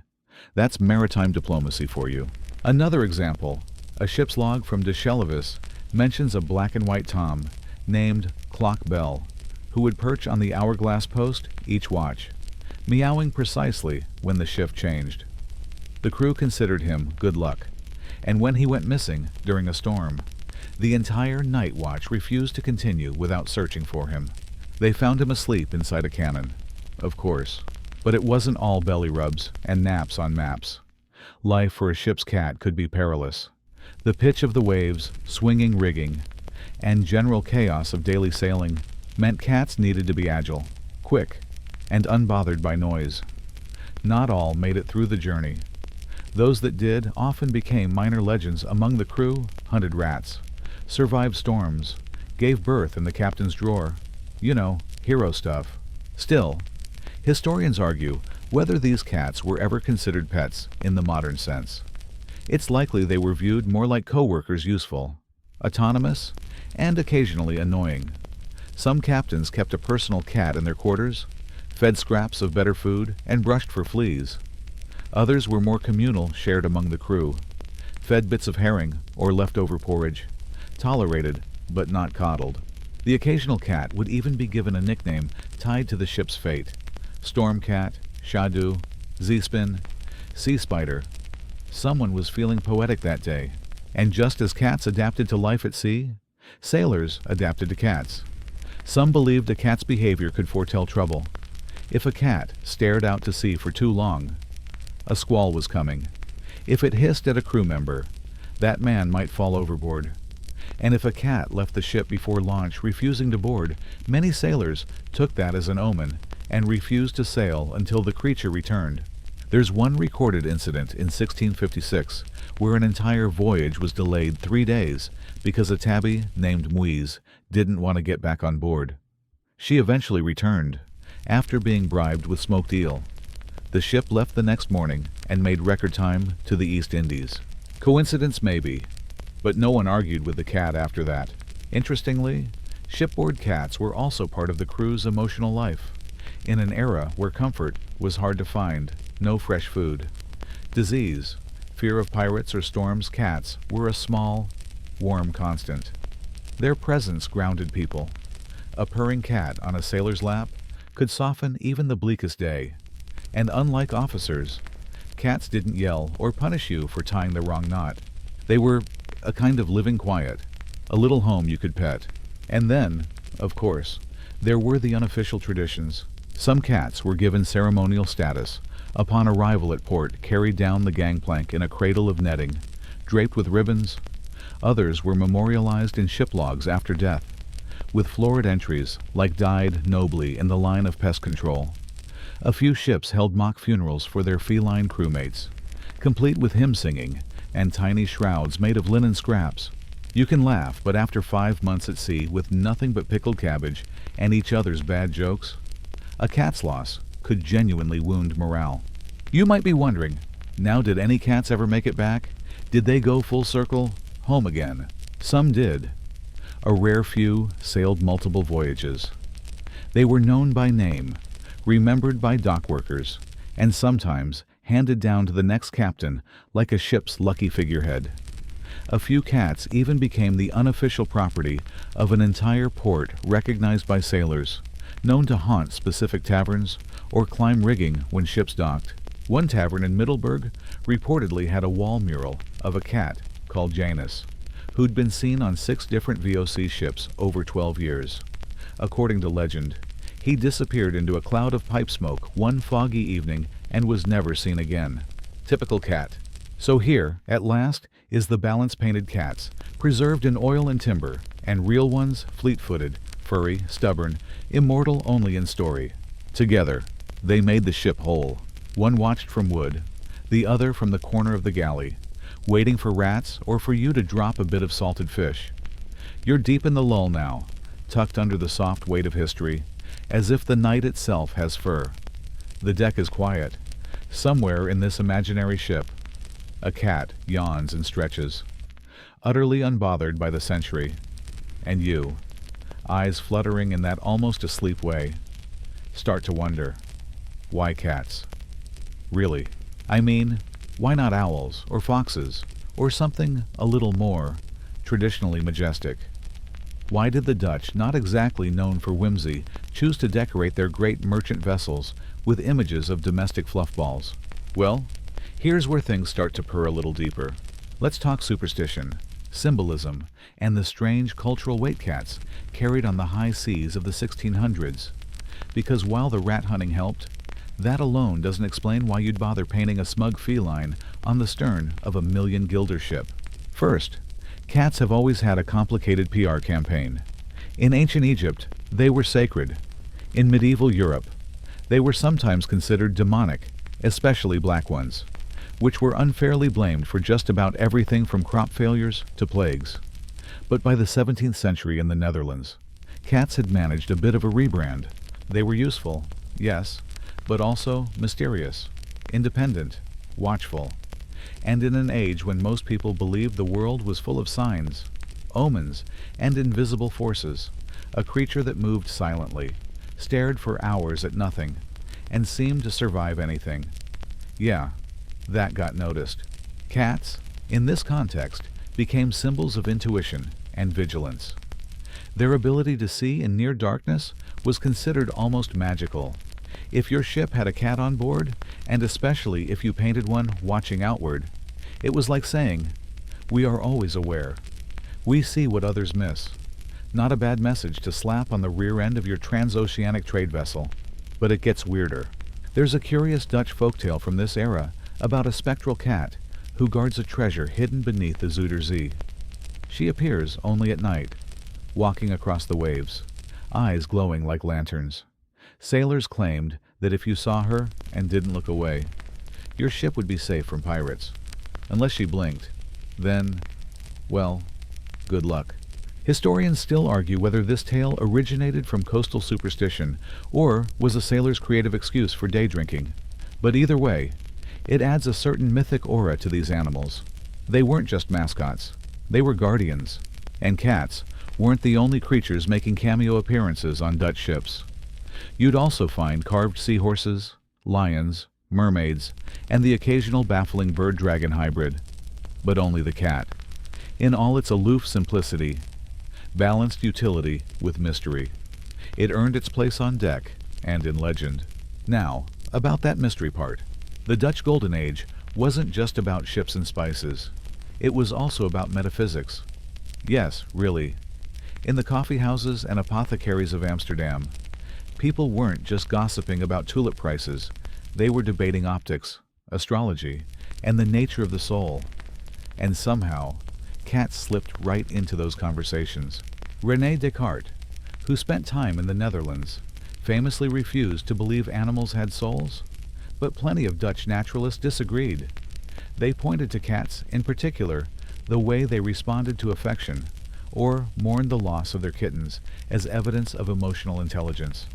S1: That's maritime diplomacy for you. Another example, a ship's log from De Schellevis mentions a black and white tom named Clock Bell, who would perch on the hourglass post each watch, meowing precisely when the shift changed. The crew considered him good luck, and when he went missing during a storm, the entire night watch refused to continue without searching for him. They found him asleep inside a cannon, of course, but it wasn't all belly rubs and naps on maps. Life for a ship's cat could be perilous. The pitch of the waves, swinging rigging, and general chaos of daily sailing meant cats needed to be agile, quick, and unbothered by noise. Not all made it through the journey. Those that did often became minor legends among the crew, hunted rats, survived storms, gave birth in the captain's drawer. You know, hero stuff. Still, historians argue whether these cats were ever considered pets in the modern sense. It's likely they were viewed more like co-workers, useful, autonomous, and occasionally annoying. Some captains kept a personal cat in their quarters, fed scraps of better food, and brushed for fleas. Others were more communal, shared among the crew, fed bits of herring or leftover porridge, tolerated but not coddled. The occasional cat would even be given a nickname tied to the ship's fate: Storm Cat, Shadu, Zeespin, Sea Spider. Someone was feeling poetic that day, and just as cats adapted to life at sea, Sailors adapted to cats. Some believed a cat's behavior could foretell trouble. If a cat stared out to sea for too long, a squall was coming. If it hissed at a crew member, that man might fall overboard. And if a cat left the ship before launch refusing to board, many sailors took that as an omen and refused to sail until the creature returned. There's one recorded incident in 1656 where an entire voyage was delayed 3 days because a tabby named Muiz didn't want to get back on board. She eventually returned, after being bribed with smoked eel. The ship left the next morning and made record time to the East Indies. Coincidence maybe, but no one argued with the cat after that. Interestingly, shipboard cats were also part of the crew's emotional life. In an era where comfort was hard to find, no fresh food, disease, fear of pirates or storms, cats were a small, warm constant. Their presence grounded people. A purring cat on a sailor's lap could soften even the bleakest day. And unlike officers, cats didn't yell or punish you for tying the wrong knot. They were a kind of living quiet, a little home you could pet. And then, of course, there were the unofficial traditions. Some cats were given ceremonial status upon arrival at port, carried down the gangplank in a cradle of netting, draped with ribbons. Others were memorialized in ship logs after death, with florid entries like "died nobly in the line of pest control." A few ships held mock funerals for their feline crewmates, complete with hymn singing and tiny shrouds made of linen scraps. You can laugh, but after 5 months at sea with nothing but pickled cabbage and each other's bad jokes, a cat's loss could genuinely wound morale. You might be wondering, now did any cats ever make it back? Did they go full circle, home again? Some did. A rare few sailed multiple voyages. They were known by name, remembered by dock workers, and sometimes handed down to the next captain like a ship's lucky figurehead. A few cats even became the unofficial property of an entire port recognized by sailors, known to haunt specific taverns or climb rigging when ships docked. One tavern in Middleburg reportedly had a wall mural of a cat called Janus, who'd been seen on 6 different VOC ships over 12 years. According to legend, he disappeared into a cloud of pipe smoke one foggy evening and was never seen again. Typical cat. So here, at last, is the balance-painted cats, preserved in oil and timber, and real ones, fleet-footed, furry, stubborn, immortal only in story. Together, they made the ship whole. One watched from wood, the other from the corner of the galley, waiting for rats or for you to drop a bit of salted fish. You're deep in the lull now, tucked under the soft weight of history, as if the night itself has fur. The deck is quiet. Somewhere in this imaginary ship, a cat yawns and stretches, utterly unbothered by the century. And you, eyes fluttering in that almost asleep way, start to wonder, why cats? Really, I mean, why not owls or foxes or something a little more traditionally majestic? Why did the Dutch, not exactly known for whimsy, choose to decorate their great merchant vessels with images of domestic fluffballs? Well, here's where things start to purr a little deeper. Let's talk superstition, symbolism, and the strange cultural weight cats carried on the high seas of the 1600s. Because while the rat hunting helped, that alone doesn't explain why you'd bother painting a smug feline on the stern of a million guilder ship. First, cats have always had a complicated PR campaign. In ancient Egypt, they were sacred. In medieval Europe, they were sometimes considered demonic, especially black ones, which were unfairly blamed for just about everything from crop failures to plagues. But by the 17th century in the Netherlands, cats had managed a bit of a rebrand. They were useful, yes, but also mysterious, independent, watchful. And in an age when most people believed the world was full of signs, omens, and invisible forces, a creature that moved silently, stared for hours at nothing, and seemed to survive anything. Yeah, that got noticed. Cats, in this context, became symbols of intuition and vigilance. Their ability to see in near darkness was considered almost magical. If your ship had a cat on board, and especially if you painted one watching outward, it was like saying, "We are always aware. We see what others miss." Not a bad message to slap on the rear end of your transoceanic trade vessel. But it gets weirder. There's a curious Dutch folktale from this era about a spectral cat who guards a treasure hidden beneath the Zuiderzee. She appears only at night, walking across the waves, eyes glowing like lanterns. Sailors claimed that if you saw her and didn't look away, your ship would be safe from pirates. Unless she blinked, then, well, good luck. Historians still argue whether this tale originated from coastal superstition or was a sailor's creative excuse for day drinking. But either way, it adds a certain mythic aura to these animals. They weren't just mascots, they were guardians. And cats weren't the only creatures making cameo appearances on Dutch ships. You'd also find carved seahorses, lions, mermaids, and the occasional baffling bird-dragon hybrid. But only the cat, in all its aloof simplicity, balanced utility with mystery. It earned its place on deck and in legend. Now, about that mystery part. The Dutch Golden Age wasn't just about ships and spices. It was also about metaphysics. Yes, really. In the coffee houses and apothecaries of Amsterdam, people weren't just gossiping about tulip prices. They were debating optics, astrology, and the nature of the soul. And somehow, cats slipped right into those conversations. René Descartes, who spent time in the Netherlands, famously refused to believe animals had souls. But plenty of Dutch naturalists disagreed. They pointed to cats, in particular, the way they responded to affection, or mourned the loss of their kittens as evidence of emotional intelligence.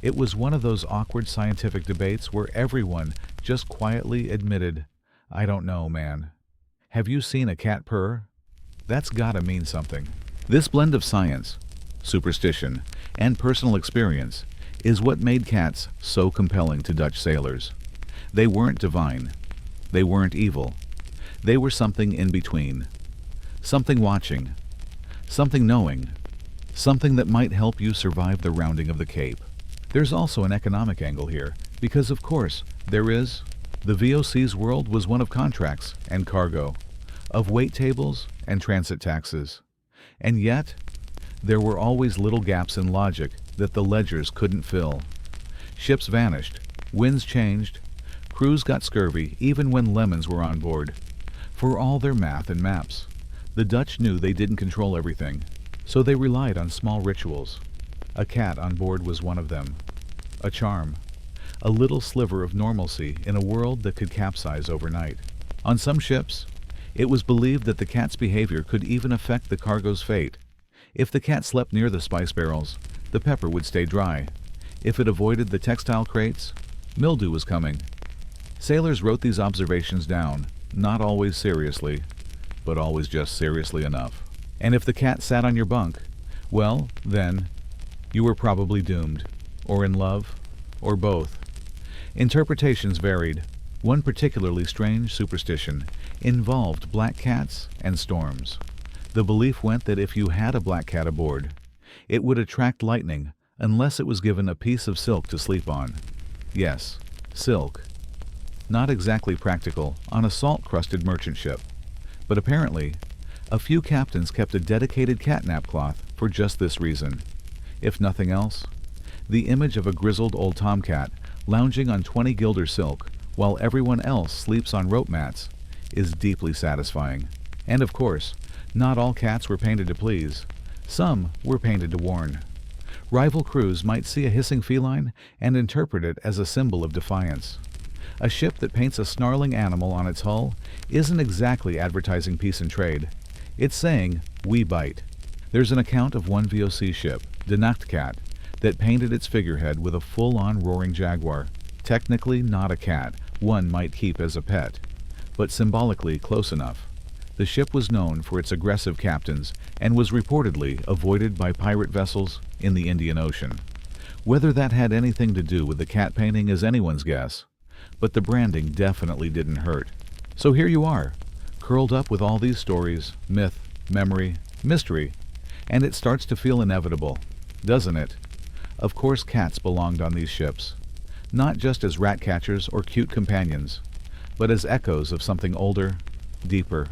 S1: It was one of those awkward scientific debates where everyone just quietly admitted, "I don't know, man. Have you seen a cat purr? That's gotta mean something." This blend of science, superstition, and personal experience is what made cats so compelling to Dutch sailors. They weren't divine. They weren't evil. They were something in between. Something watching. Something knowing. Something that might help you survive the rounding of the Cape. There's also an economic angle here, because of course, there is. The VOC's world was one of contracts and cargo, of weight tables and transit taxes. And yet, there were always little gaps in logic that the ledgers couldn't fill. Ships vanished, winds changed, crews got scurvy even when lemons were on board. For all their math and maps, the Dutch knew they didn't control everything, so they relied on small rituals. A cat on board was one of them. A charm. A little sliver of normalcy in a world that could capsize overnight. On some ships, it was believed that the cat's behavior could even affect the cargo's fate. If the cat slept near the spice barrels, the pepper would stay dry. If it avoided the textile crates, mildew was coming. Sailors wrote these observations down, not always seriously, but always just seriously enough. And if the cat sat on your bunk, well, then, you were probably doomed, or in love, or both. Interpretations varied. One particularly strange superstition involved black cats and storms. The belief went that if you had a black cat aboard, it would attract lightning unless it was given a piece of silk to sleep on. Yes, silk. Not exactly practical on a salt-crusted merchant ship. But apparently, a few captains kept a dedicated catnap cloth for just this reason. If nothing else, the image of a grizzled old tomcat lounging on 20 guilder silk while everyone else sleeps on rope mats is deeply satisfying. And of course, not all cats were painted to please. Some were painted to warn. Rival crews might see a hissing feline and interpret it as a symbol of defiance. A ship that paints a snarling animal on its hull isn't exactly advertising peace and trade. It's saying, "We bite." There's an account of one VOC ship, De Nachtkat, that painted its figurehead with a full-on roaring jaguar. Technically not a cat one might keep as a pet, but symbolically close enough. The ship was known for its aggressive captains and was reportedly avoided by pirate vessels in the Indian Ocean. Whether that had anything to do with the cat painting is anyone's guess, but the branding definitely didn't hurt. So here you are, curled up with all these stories, myth, memory, mystery, and it starts to feel inevitable, doesn't it? Of course cats belonged on these ships, not just as rat catchers or cute companions, but as echoes of something older, deeper,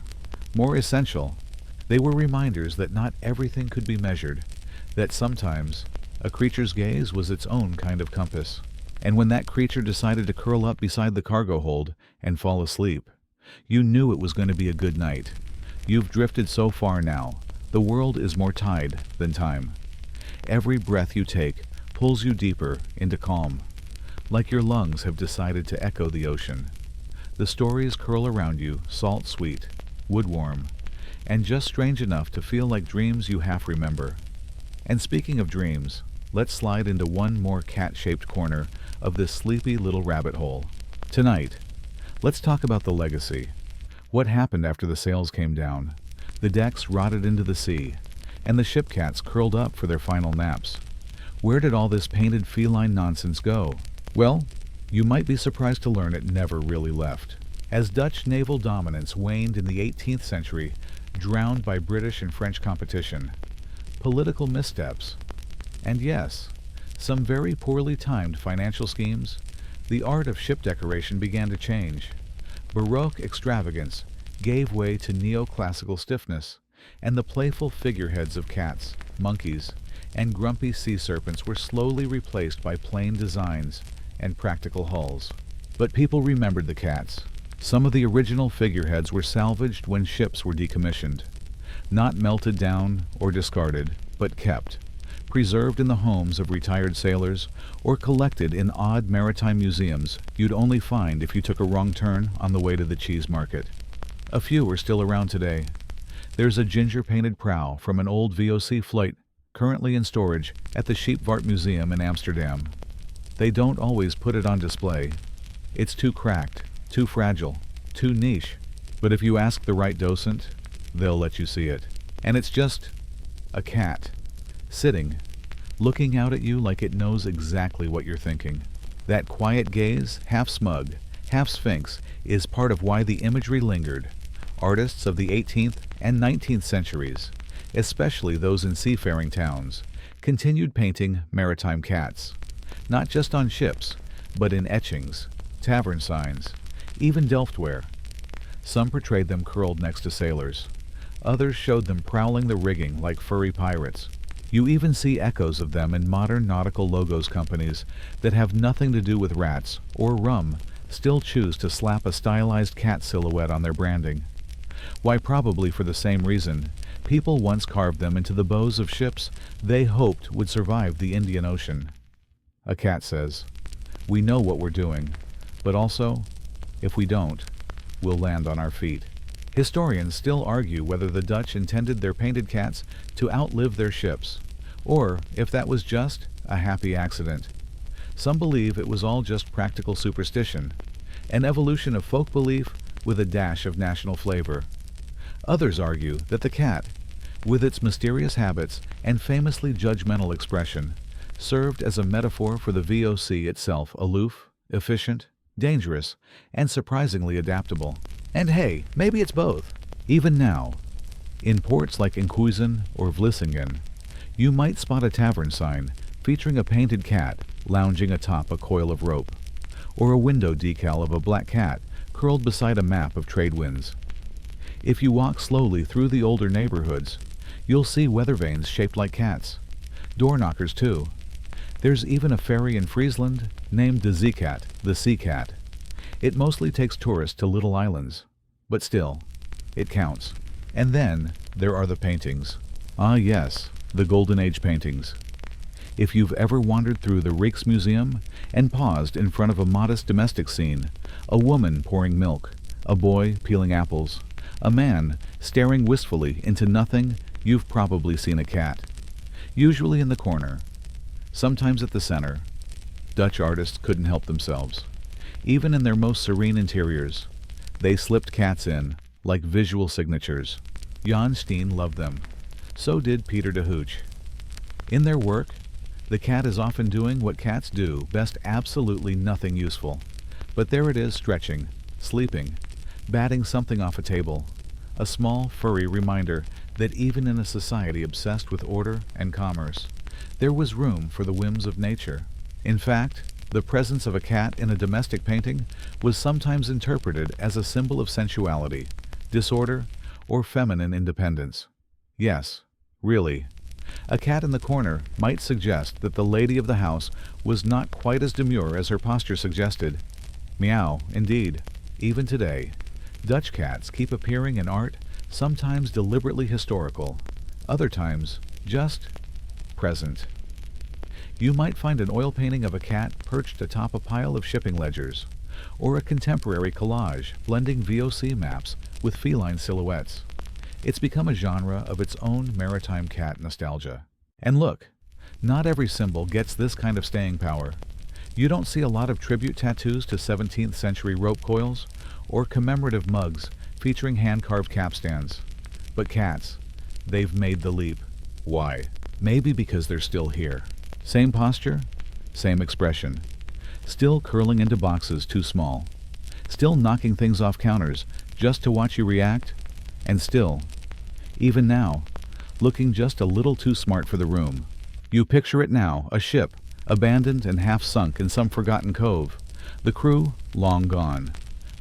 S1: more essential. They were reminders that not everything could be measured, that sometimes a creature's gaze was its own kind of compass. And when that creature decided to curl up beside the cargo hold and fall asleep, you knew it was going to be a good night. You've drifted so far now, the world is more tide than time. Every breath you take pulls you deeper into calm, like your lungs have decided to echo the ocean. The stories curl around you, salt sweet, wood warm, and just strange enough to feel like dreams you half remember. And speaking of dreams, let's slide into one more cat-shaped corner of this sleepy little rabbit hole. Tonight, let's talk about the legacy. What happened after the sails came down? The decks rotted into the sea, and the ship cats curled up for their final naps. Where did all this painted feline nonsense go? Well, you might be surprised to learn it never really left. As Dutch naval dominance waned in the 18th century, drowned by British and French competition, political missteps, and yes, some very poorly timed financial schemes, the art of ship decoration began to change. Baroque extravagance gave way to neoclassical stiffness, and the playful figureheads of cats, monkeys, and grumpy sea serpents were slowly replaced by plain designs and practical hulls. But people remembered the cats. Some of the original figureheads were salvaged when ships were decommissioned. Not melted down or discarded, but kept, preserved in the homes of retired sailors or collected in odd maritime museums you'd only find if you took a wrong turn on the way to the cheese market. A few are still around today. There's a ginger-painted prow from an old VOC flight currently in storage at the Scheepvaart Museum in Amsterdam. They don't always put it on display. It's too cracked, too fragile, too niche. But if you ask the right docent, they'll let you see it. And it's just a cat, sitting, looking out at you like it knows exactly what you're thinking. That quiet gaze, half smug, half sphinx, is part of why the imagery lingered. Artists of the 18th and 19th centuries, especially those in seafaring towns, continued painting maritime cats, not just on ships, but in etchings, tavern signs, even Delftware. Some portrayed them curled next to sailors. Others showed them prowling the rigging like furry pirates. You even see echoes of them in modern nautical logos companies that have nothing to do with rats or rum still choose to slap a stylized cat silhouette on their branding. Why, probably for the same reason, people once carved them into the bows of ships they hoped would survive the Indian Ocean. A cat says, "We know what we're doing, but also, if we don't, we'll land on our feet." Historians still argue whether the Dutch intended their painted cats to outlive their ships, or if that was just a happy accident. Some believe it was all just practical superstition, an evolution of folk belief with a dash of national flavor. Others argue that the cat, with its mysterious habits and famously judgmental expression, served as a metaphor for the VOC itself, aloof, efficient, dangerous, and surprisingly adaptable. And hey, maybe it's both. Even now, in ports like Enkhuizen or Vlissingen, you might spot a tavern sign featuring a painted cat lounging atop a coil of rope, or a window decal of a black cat curled beside a map of trade winds. If you walk slowly through the older neighborhoods, you'll see weather vanes shaped like cats. Door knockers, too. There's even a ferry in Friesland named De Zeekat, the Sea Cat. It mostly takes tourists to little islands, but still, it counts. And then there are the paintings. Ah yes, the Golden Age paintings. If you've ever wandered through the Rijksmuseum and paused in front of a modest domestic scene, a woman pouring milk, a boy peeling apples, a man staring wistfully into nothing, you've probably seen a cat. Usually in the corner, sometimes at the center. Dutch artists couldn't help themselves. Even in their most serene interiors, they slipped cats in, like visual signatures. Jan Steen loved them. So did Peter de Hooch. In their work, the cat is often doing what cats do best, absolutely nothing useful. But there it is, stretching, sleeping, batting something off a table. A small, furry reminder that even in a society obsessed with order and commerce, there was room for the whims of nature. In fact, the presence of a cat in a domestic painting was sometimes interpreted as a symbol of sensuality, disorder, or feminine independence. Yes, really. A cat in the corner might suggest that the lady of the house was not quite as demure as her posture suggested. Meow, indeed. Even today, Dutch cats keep appearing in art, sometimes deliberately historical, other times just present. You might find an oil painting of a cat perched atop a pile of shipping ledgers, or a contemporary collage blending VOC maps with feline silhouettes. It's become a genre of its own maritime cat nostalgia. And look, not every symbol gets this kind of staying power. You don't see a lot of tribute tattoos to 17th century rope coils, or commemorative mugs featuring hand-carved capstans. But cats, they've made the leap. Why? Maybe because they're still here. Same posture, same expression. Still curling into boxes too small. Still knocking things off counters just to watch you react. And still, even now, looking just a little too smart for the room. You picture it now, a ship, abandoned and half sunk in some forgotten cove. The crew, long gone.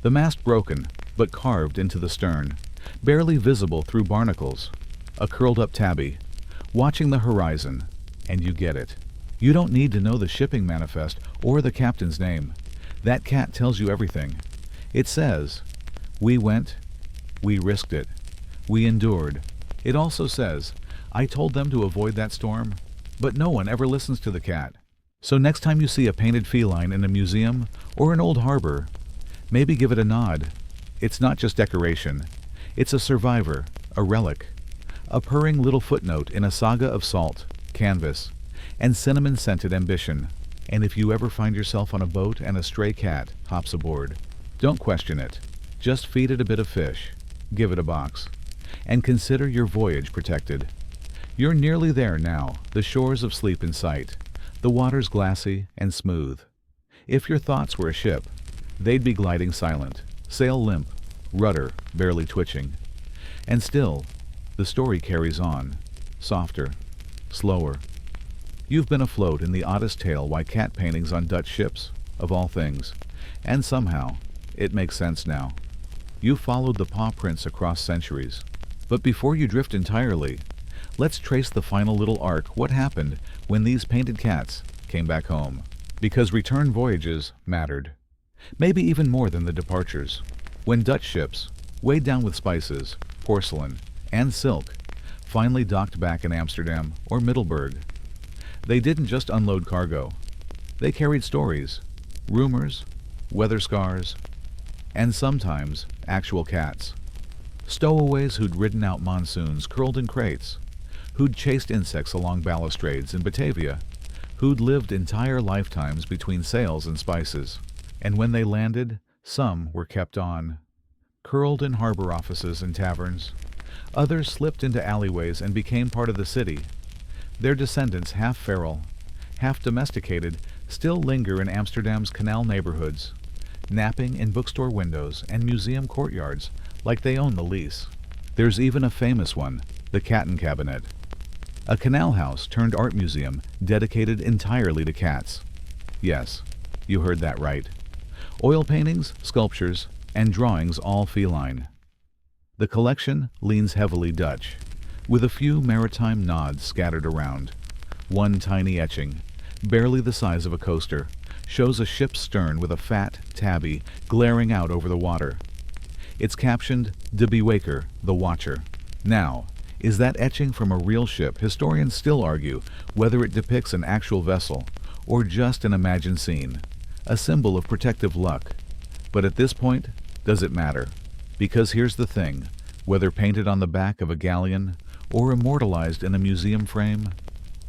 S1: The mast broken, but carved into the stern, barely visible through barnacles. A curled-up tabby, watching the horizon, and you get it. You don't need to know the shipping manifest or the captain's name. That cat tells you everything. It says, "We went, we risked it, we endured." It also says, "I told them to avoid that storm," but no one ever listens to the cat. So next time you see a painted feline in a museum or an old harbor, maybe give it a nod. It's not just decoration. It's a survivor, a relic, a purring little footnote in a saga of salt, canvas, and cinnamon-scented ambition. And if you ever find yourself on a boat and a stray cat hops aboard, don't question it. Just feed it a bit of fish, give it a box, and consider your voyage protected. You're nearly there now, the shores of sleep in sight, the waters glassy and smooth. If your thoughts were a ship, they'd be gliding silent, sail limp, rudder barely twitching. And still, the story carries on, softer, slower. You've been afloat in the oddest tale why cat paintings on Dutch ships, of all things, and somehow, it makes sense now. You followed the paw prints across centuries. But before you drift entirely, let's trace the final little arc. What happened when these painted cats came back home? Because return voyages mattered. Maybe even more than the departures. When Dutch ships, weighed down with spices, porcelain, and silk, finally docked back in Amsterdam or Middelburg, they didn't just unload cargo. They carried stories, rumors, weather scars, and sometimes actual cats. Stowaways who'd ridden out monsoons curled in crates, who'd chased insects along balustrades in Batavia, who'd lived entire lifetimes between sails and spices. And when they landed, some were kept on, curled in harbor offices and taverns. Others slipped into alleyways and became part of the city. Their descendants, half feral, half domesticated, still linger in Amsterdam's canal neighborhoods, napping in bookstore windows and museum courtyards like they own the lease. There's even a famous one, the Catten Cabinet, a canal house turned art museum dedicated entirely to cats. Yes, you heard that right. Oil paintings, sculptures, and drawings all feline. The collection leans heavily Dutch, with a few maritime nods scattered around. One tiny etching, barely the size of a coaster, shows a ship's stern with a fat tabby glaring out over the water. It's captioned, "De Bewaker, the Watcher." Now, is that etching from a real ship? Historians still argue whether it depicts an actual vessel or just an imagined scene, a symbol of protective luck. But at this point, does it matter? Because here's the thing, whether painted on the back of a galleon or immortalized in a museum frame,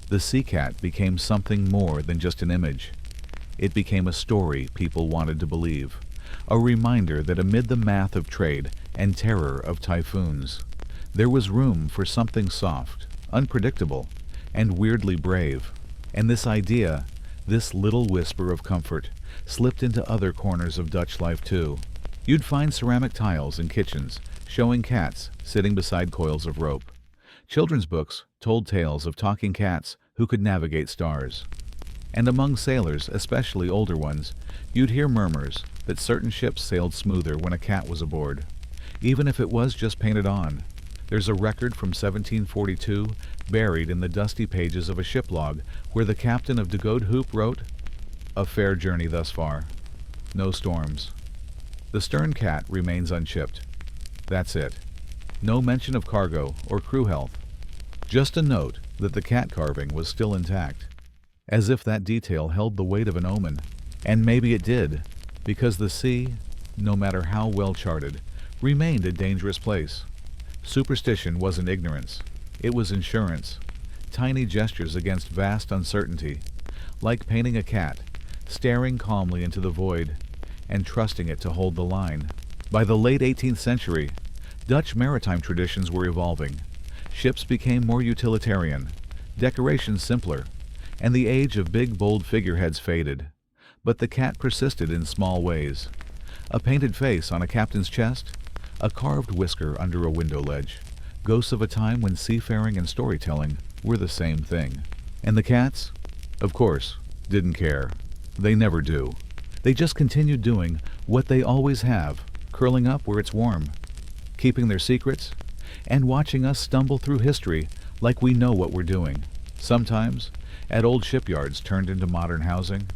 S1: the sea cat became something more than just an image. It became a story people wanted to believe, a reminder that amid the math of trade and terror of typhoons, there was room for something soft, unpredictable, and weirdly brave. And this idea, this little whisper of comfort, slipped into other corners of Dutch life too. You'd find ceramic tiles in kitchens showing cats sitting beside coils of rope. Children's books told tales of talking cats who could navigate stars. And among sailors, especially older ones, you'd hear murmurs that certain ships sailed smoother when a cat was aboard, even if it was just painted on. There's a record from 1742 buried in the dusty pages of a ship log where the captain of De Godehoup wrote, "A fair journey thus far. No storms." The stern cat remains unchipped. That's it. No mention of cargo or crew health. Just a note that the cat carving was still intact, as if that detail held the weight of an omen. And maybe it did, because the sea, no matter how well charted, remained a dangerous place. Superstition wasn't ignorance. It was insurance. Tiny gestures against vast uncertainty, like painting a cat, staring calmly into the void, and trusting it to hold the line. By the late 18th century, Dutch maritime traditions were evolving. Ships became more utilitarian, decorations simpler, and the age of big, bold figureheads faded. But the cat persisted in small ways. A painted face on a captain's chest, a carved whisker under a window ledge, ghosts of a time when seafaring and storytelling were the same thing. And the cats, of course, didn't care. They never do. They just continued doing what they always have, curling up where it's warm, keeping their secrets, and watching us stumble through history like we know what we're doing. Sometimes, at old shipyards turned into modern housing,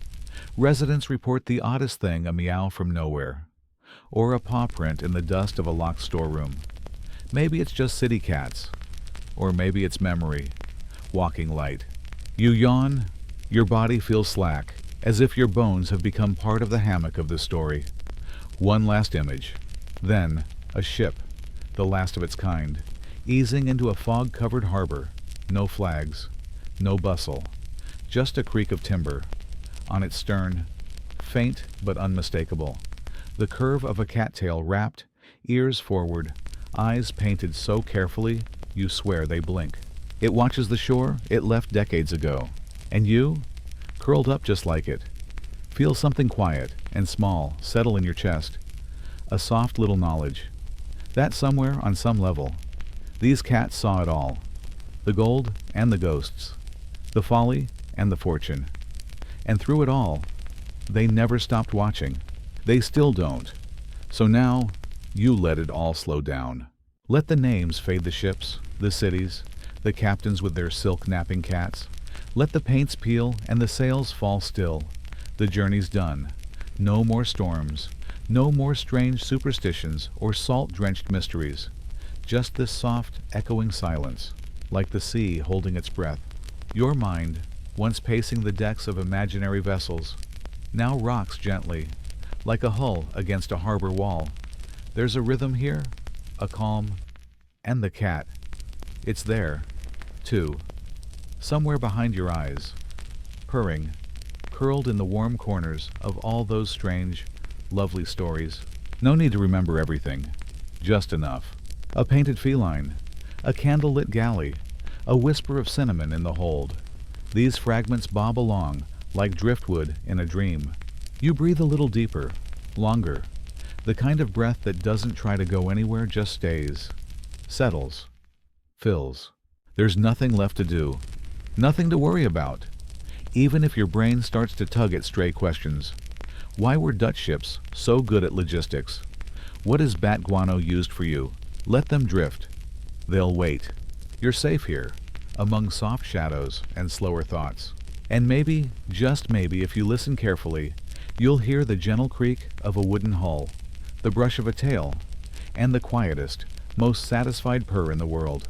S1: residents report the oddest thing: a meow from nowhere, or a paw print in the dust of a locked storeroom. Maybe it's just city cats, or maybe it's memory, walking light. You yawn, your body feels slack, as if your bones have become part of the hammock of the story. One last image, then a ship, the last of its kind, easing into a fog-covered harbor. No flags, no bustle, just a creak of timber. On its stern, faint but unmistakable, the curve of a cattail wrapped, ears forward, eyes painted so carefully you swear they blink. It watches the shore it left decades ago, and you, curled up just like it, feel something quiet and small settle in your chest. A soft little knowledge that somewhere on some level, these cats saw it all. The gold and the ghosts, the folly and the fortune. And through it all, they never stopped watching. They still don't. So now, you let it all slow down. Let the names fade, the ships, the cities, the captains with their silk napping cats. Let the paints peel and the sails fall still. The journey's done. No more storms. No more strange superstitions or salt-drenched mysteries. Just this soft, echoing silence, like the sea holding its breath. Your mind, once pacing the decks of imaginary vessels, now rocks gently, like a hull against a harbor wall. There's a rhythm here, a calm, and the cat. It's there, too, somewhere behind your eyes, purring, curled in the warm corners of all those strange, lovely stories. No need to remember everything, just enough. A painted feline, a candle-lit galley, a whisper of cinnamon in the hold. These fragments bob along like driftwood in a dream. You breathe a little deeper, longer. The kind of breath that doesn't try to go anywhere, just stays, settles, fills. There's nothing left to do, nothing to worry about, even if your brain starts to tug at stray questions. Why were Dutch ships so good at logistics? What is bat guano used for you? Let them drift. They'll wait. You're safe here, among soft shadows and slower thoughts. And maybe, just maybe, if you listen carefully, you'll hear the gentle creak of a wooden hull, the brush of a tail, and the quietest, most satisfied purr in the world.